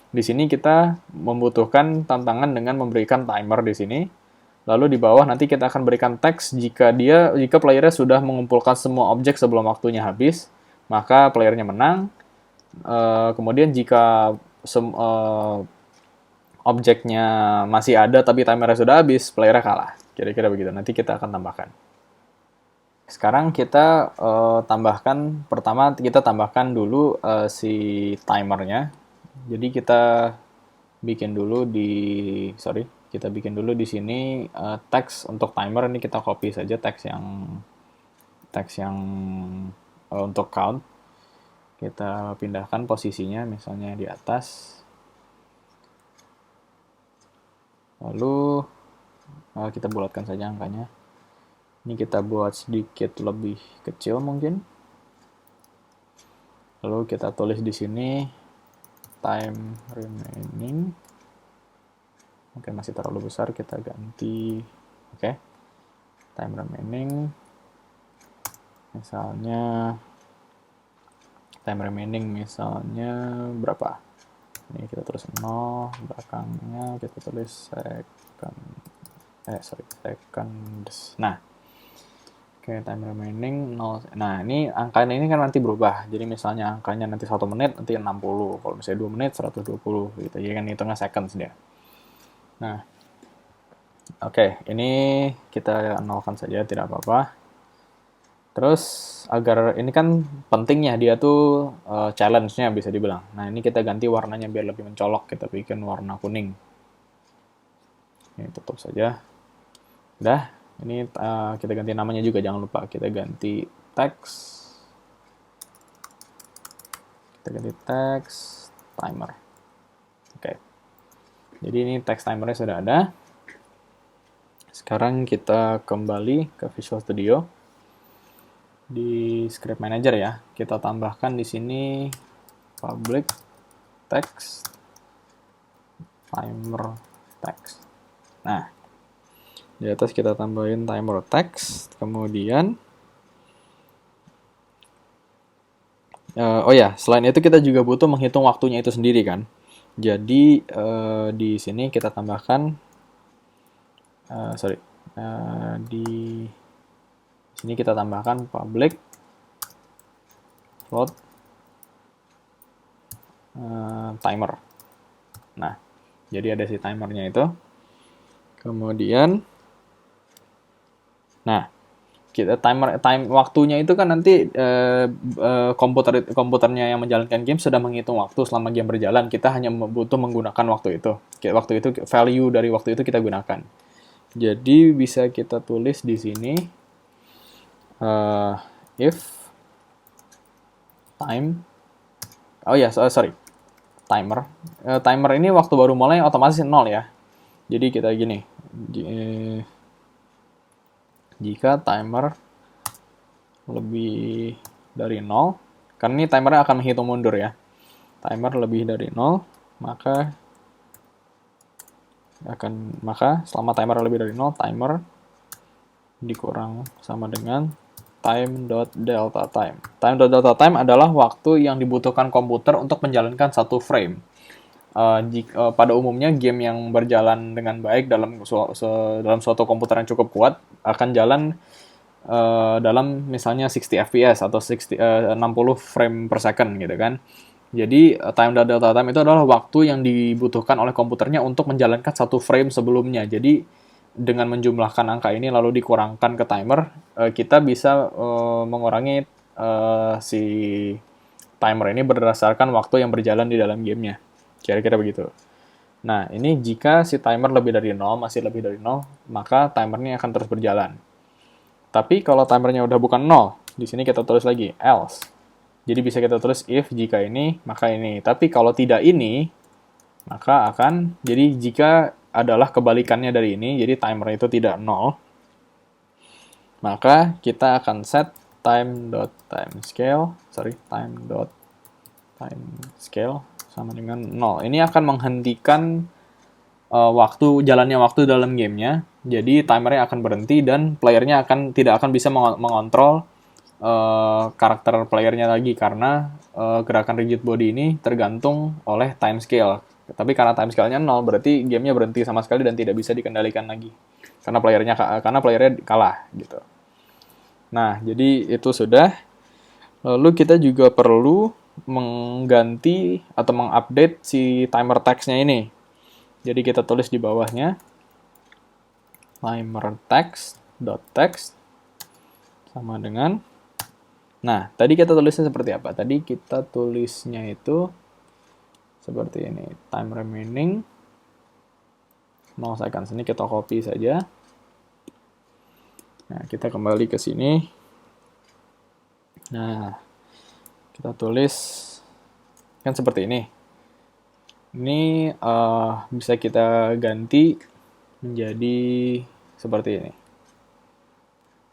di sini kita membutuhkan tantangan dengan memberikan timer di sini. Lalu di bawah nanti kita akan berikan teks jika playernya sudah mengumpulkan semua objek sebelum waktunya habis, maka playernya menang. Kemudian jika objeknya masih ada tapi timernya sudah habis, playernya kalah. Kira-kira begitu. Nanti kita akan tambahkan. Sekarang kita pertama kita tambahkan dulu si timernya. Jadi kita bikin dulu di sini teks untuk timer. Ini kita copy saja teks yang untuk count. Kita pindahkan posisinya misalnya di atas. Lalu kita bulatkan saja angkanya. Ini kita buat sedikit lebih kecil mungkin. Lalu kita tulis di sini time remaining. Oke, masih terlalu besar, kita ganti. Oke. Time remaining. Misalnya berapa? Ini kita tulis 0, belakangnya kita tulis seconds. Nah, oke, time remaining 0. Nah, ini angkanya ini kan nanti berubah. Jadi misalnya angkanya nanti 1 menit, nanti 60. Kalau misalnya 2 menit, 120. Gitu. Jadi kan hitungnya seconds dia. Nah, oke, ini kita nolkan saja, tidak apa-apa. Terus, agar ini kan pentingnya dia tuh challenge-nya bisa dibilang. Nah, ini kita ganti warnanya biar lebih mencolok. Kita bikin warna kuning. Ini tutup saja. Udah. Ini kita ganti namanya juga, jangan lupa. Kita ganti text. Timer. Oke. Jadi ini text timernya sudah ada. Sekarang kita kembali ke Visual Studio. Di Script Manager ya. Kita tambahkan di sini public text timer text. Nah, di atas kita tambahin timer text, kemudian selain itu kita juga butuh menghitung waktunya itu sendiri kan. Jadi di sini kita tambahkan di sini kita tambahkan public float timer. Nah, jadi ada si timernya itu. Kemudian, nah, kita waktunya itu kan nanti komputernya yang menjalankan game sudah menghitung waktu selama game berjalan. Kita hanya butuh menggunakan waktu itu. Value dari waktu itu kita gunakan. Jadi bisa kita tulis di sini if time. Timer. Timer ini waktu baru mulai otomatis 0 ya. Jadi kita gini. Jika timer lebih dari 0, karena ini timernya akan menghitung mundur ya. Timer lebih dari 0, maka selama timer lebih dari 0, timer dikurang sama dengan time.delta time. Time.delta time adalah waktu yang dibutuhkan komputer untuk menjalankan satu frame. Pada umumnya game yang berjalan dengan baik dalam suatu komputer yang cukup kuat akan jalan dalam misalnya 60 fps atau 60 frame per second gitu kan. Jadi time.delta time itu adalah waktu yang dibutuhkan oleh komputernya untuk menjalankan satu frame sebelumnya. Jadi dengan menjumlahkan angka ini lalu dikurangkan ke timer, kita bisa mengurangi si timer ini berdasarkan waktu yang berjalan di dalam gamenya. Kira-kira begitu. Nah, ini jika si timer lebih dari 0, masih lebih dari 0, maka timernya akan terus berjalan. Tapi kalau timernya udah bukan 0, di sini kita tulis lagi else. Jadi bisa kita tulis if jika ini, maka ini. Tapi kalau tidak ini, maka akan, jadi jika adalah kebalikannya dari ini, jadi timer itu tidak 0, maka kita akan set time.timescale sama dengan 0. Ini akan menghentikan jalannya waktu dalam gamenya, jadi timernya akan berhenti dan playernya tidak akan bisa mengontrol karakter playernya lagi, karena gerakan rigid body ini tergantung oleh timescale. Tapi karena timescale-nya 0, berarti gamenya berhenti sama sekali dan tidak bisa dikendalikan lagi. Karena playernya kalah gitu. Nah, jadi itu sudah. Lalu kita juga perlu mengganti atau mengupdate si timer text-nya ini. Jadi kita tulis di bawahnya timer text.text. sama dengan, nah tadi kita tulisnya seperti apa? Tadi kita tulisnya itu seperti ini, time remaining 0 seconds. Ini kita copy saja. Nah, kita kembali ke sini. Nah, kita tulis kan seperti ini. Ini bisa kita ganti menjadi seperti ini.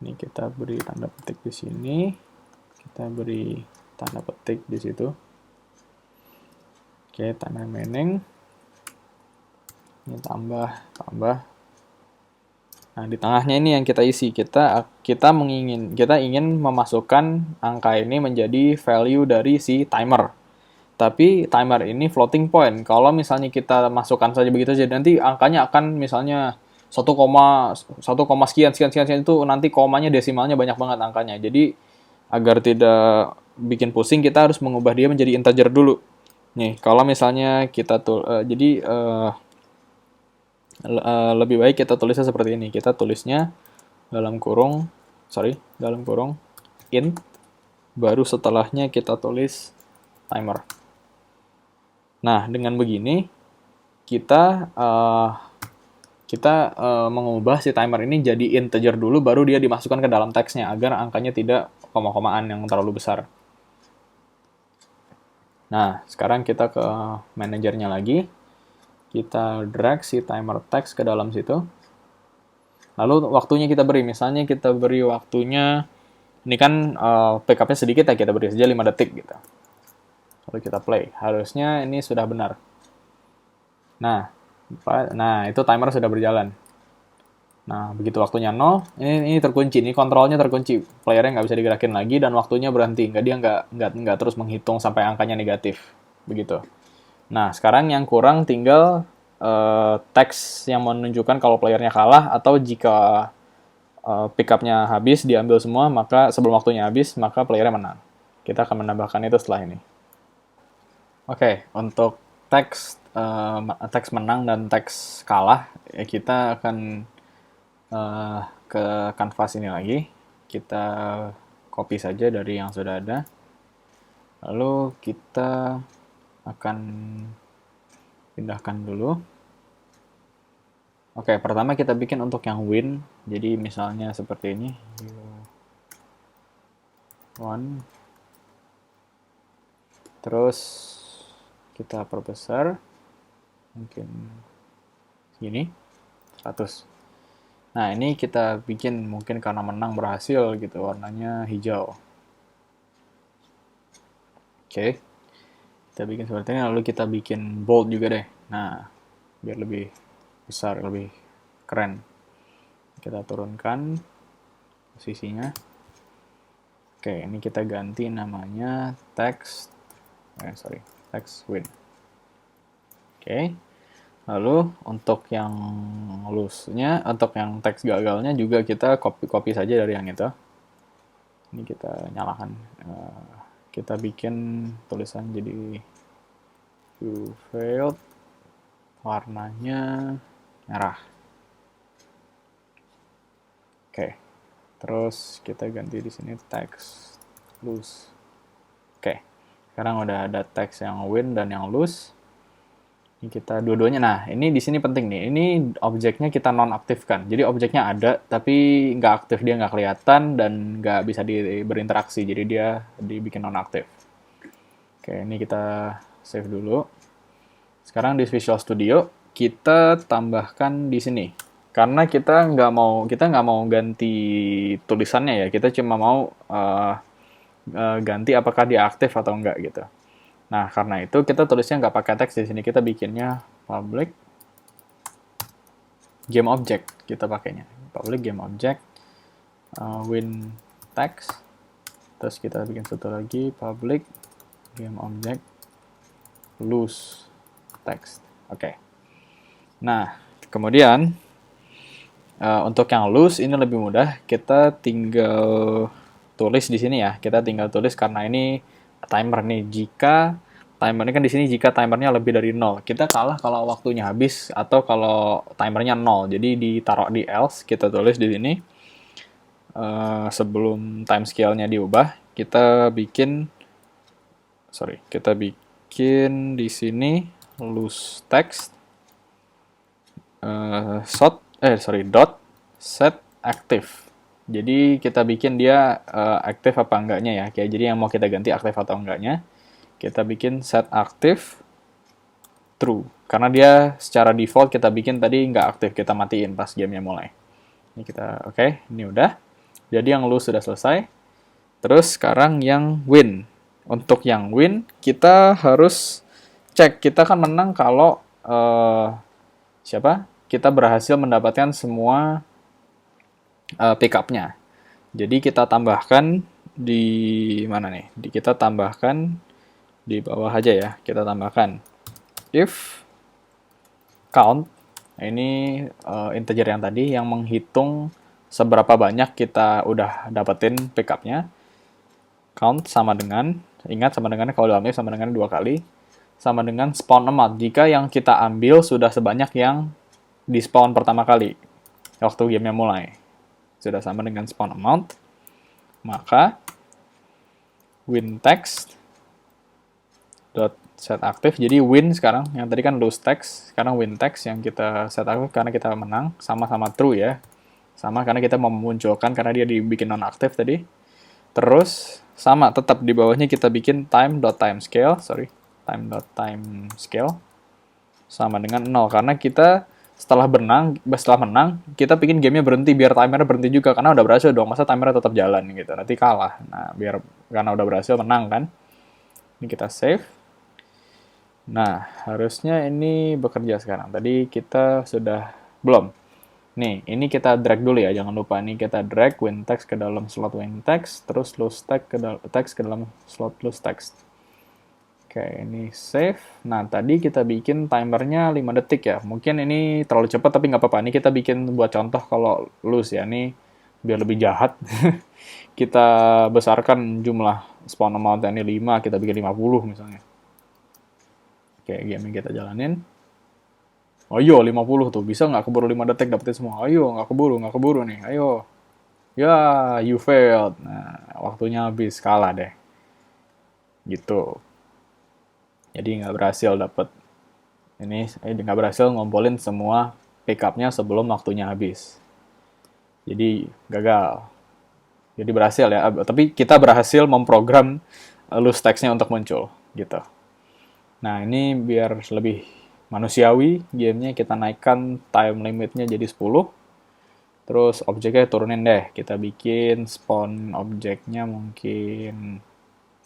Ini kita beri tanda petik di sini. Kita beri tanda petik di situ. Oke, time remaining. Ini tambah. Nah, di tengahnya ini yang kita isi. Kita ingin memasukkan angka ini menjadi value dari si timer. Tapi timer ini floating point. Kalau misalnya kita masukkan saja begitu saja, nanti angkanya akan misalnya 1, sekian itu nanti komanya desimalnya banyak banget angkanya. Jadi agar tidak bikin pusing, kita harus mengubah dia menjadi integer dulu. Nih, kalau misalnya kita lebih baik kita tulisnya seperti ini. Kita tulisnya dalam kurung int, baru setelahnya kita tulis timer. Nah, dengan begini kita mengubah si timer ini jadi integer dulu, baru dia dimasukkan ke dalam teksnya agar angkanya tidak koma-komaan yang terlalu besar. Nah, sekarang kita ke manajernya lagi. Kita drag si timer text ke dalam situ. Lalu waktunya kita beri. Misalnya kita beri waktunya, ini kan backup-nya sedikit ya, kita beri saja 5 detik gitu. Lalu kita play. Harusnya ini sudah benar. Nah, itu timer sudah berjalan. Nah, begitu waktunya 0, ini terkunci, ini kontrolnya terkunci. Playernya nggak bisa digerakin lagi dan waktunya berhenti. Dia nggak terus menghitung sampai angkanya negatif. Begitu. Nah, sekarang yang kurang tinggal teks yang menunjukkan kalau playernya kalah, atau jika pick-up-nya habis, diambil semua, maka sebelum waktunya habis, maka playernya menang. Kita akan menambahkan itu setelah ini. Oke, untuk teks menang dan teks kalah, ya kita akan ke kanvas ini lagi. Kita copy saja dari yang sudah ada. Lalu kita akan pindahkan dulu. Oke, pertama kita bikin untuk yang win. Jadi misalnya seperti ini. 1. Terus kita perbesar. Mungkin segini. 100. Nah, ini kita bikin mungkin karena menang berhasil gitu, warnanya hijau. Oke. Kita bikin seperti ini, lalu kita bikin bold juga deh. Nah, biar lebih besar, lebih keren. Kita turunkan posisinya. Oke, ini kita ganti namanya text win. Oke. Lalu untuk yang loose-nya, untuk yang teks gagalnya juga kita copy saja dari yang itu. Ini kita nyalakan. Kita bikin tulisan jadi you failed. Warnanya merah. Oke. Terus kita ganti di sini text loose. Oke. Sekarang udah ada teks yang win dan yang loose. Ini kita dua-duanya. Nah, ini di sini penting nih. Ini objeknya kita nonaktifkan. Jadi objeknya ada, tapi nggak aktif, dia nggak kelihatan dan nggak bisa berinteraksi. Jadi dia dibikin nonaktif. Oke, ini kita save dulu. Sekarang di Visual Studio kita tambahkan di sini. Karena kita nggak mau ganti tulisannya ya. Kita cuma mau ganti apakah dia aktif atau enggak gitu. Nah, karena itu kita tulisnya nggak pakai teks di sini, kita bikinnya public game object, kita pakainya public game object win text, terus kita bikin satu lagi public game object lose text. Oke. Nah, kemudian untuk yang lose ini lebih mudah, kita tinggal tulis di sini ya, kita tinggal tulis karena ini timer nih, jika timernya kan di sini jika timernya lebih dari 0, kita kalah kalau waktunya habis atau kalau timernya 0. Jadi ditaruh di else, kita tulis di sini sebelum time scale-nya diubah, kita bikin di sini loose text dot set active. Jadi kita bikin dia aktif apa enggaknya ya. Kayak jadi yang mau kita ganti aktif atau enggaknya. Kita bikin set active true. Karena dia secara default kita bikin tadi nggak aktif, kita matiin pas gamenya mulai. Ini kita ini udah. Jadi yang loose sudah selesai. Terus sekarang yang win. Untuk yang win kita harus cek, kita kan menang kalau kita berhasil mendapatkan semua pick-up-nya. Jadi kita tambahkan di mana nih? Kita tambahkan di bawah aja ya. Kita tambahkan if count, ini integer yang tadi yang menghitung seberapa banyak kita udah dapetin pick-up-nya. Count sama dengan, ingat sama dengan kalau dalam if sama dengan 2 kali, sama dengan spawn amount jika yang kita ambil sudah sebanyak yang di spawn pertama kali waktu gamenya mulai. Sudah sama dengan spawn amount, maka win text dot set aktif. Jadi win sekarang, yang tadi kan lose text, sekarang win text yang kita set aktif karena kita menang, sama-sama true ya. Sama karena kita mau memunculkan karena dia dibikin non aktif tadi. Terus sama tetap di bawahnya kita bikin time.timescale sama dengan 0 karena kita setelah menang kita bikin gamenya berhenti biar timernya berhenti juga karena udah berhasil dong, masa timernya tetap jalan gitu, nanti kalah. Nah biar karena udah berhasil menang kan, ini kita save. Nah harusnya ini bekerja sekarang, tadi kita sudah belum. Nih, ini kita drag dulu ya, jangan lupa. Nih kita drag win text ke dalam slot win text, terus loose text ke dalam slot loose text. Oke, ini save. Nah, tadi kita bikin timernya 5 detik ya. Mungkin ini terlalu cepat, tapi nggak apa-apa. Ini kita bikin buat contoh kalau loose ya. Ini biar lebih jahat. Kita besarkan jumlah spawn amount ini 5, kita bikin 50 misalnya. Oke, game yang kita jalanin. Ayo 50 tuh, bisa nggak keburu 5 detik dapetin semua? Ayo, nggak keburu nih, ayo. Ya, you failed. Nah, waktunya habis, kalah deh. Gitu. Jadi nggak berhasil dapet. Nggak berhasil ngumpulin semua pick-up-nya sebelum waktunya habis. Jadi gagal. Jadi berhasil ya, tapi kita berhasil memprogram loose text-nya untuk muncul. Gitu. Nah, ini biar lebih manusiawi gamenya, kita naikkan time limitnya jadi 10. Terus objeknya turunin deh, kita bikin spawn objeknya mungkin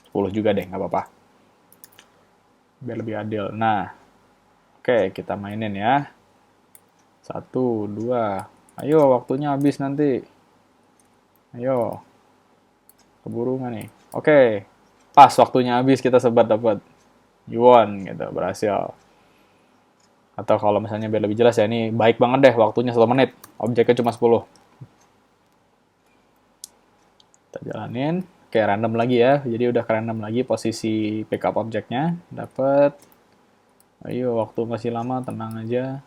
10 juga deh, nggak apa-apa, biar lebih adil. Nah oke, kita mainin ya. 1, 2, ayo waktunya habis nanti, ayo keburu nggak nih? Oke, pas waktunya habis, kita sebat dapat, you won gitu, berhasil. Atau kalau misalnya biar lebih jelas ya, ini baik banget deh, waktunya 1 menit, objeknya cuma 10. Kita jalanin, kayak random lagi ya, jadi udah random lagi posisi pickup objeknya, dapat. Ayo, waktu masih lama, tenang aja.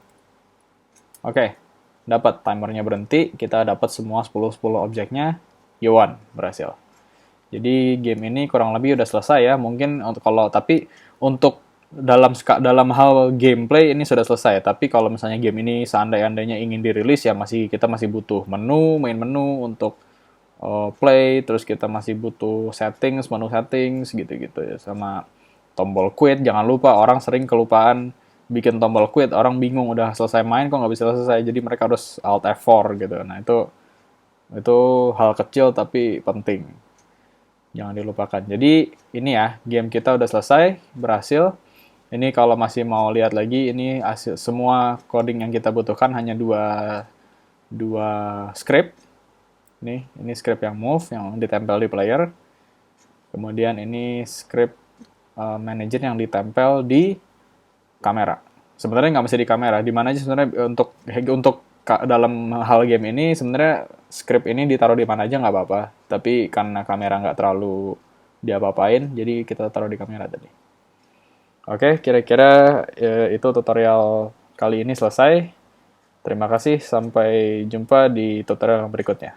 Oke, dapat, timernya berhenti, kita dapat semua 10 objeknya, you won, berhasil. Jadi game ini kurang lebih udah selesai ya, mungkin tapi untuk dalam hal gameplay ini sudah selesai, tapi kalau misalnya game ini seandainya ingin dirilis ya kita masih butuh main menu untuk play, terus kita masih butuh menu settings gitu-gitu ya, sama tombol quit. Jangan lupa, orang sering kelupaan bikin tombol quit, orang bingung udah selesai main kok nggak bisa selesai, jadi mereka harus alt F4 gitu. Nah itu hal kecil tapi penting, jangan dilupakan. Jadi ini ya, game kita udah selesai, berhasil. Ini kalau masih mau lihat lagi, ini semua coding yang kita butuhkan hanya dua script. Ini script yang move, yang ditempel di player. Kemudian ini script manager yang ditempel di kamera. Sebenarnya nggak mesti di kamera, di mana aja sebenarnya untuk dalam hal game ini sebenarnya script ini ditaruh di mana aja nggak apa-apa. Tapi karena kamera nggak terlalu diapa-apain, jadi kita taruh di kamera tadi. Oke, kira-kira itu tutorial kali ini selesai. Terima kasih, sampai jumpa di tutorial berikutnya.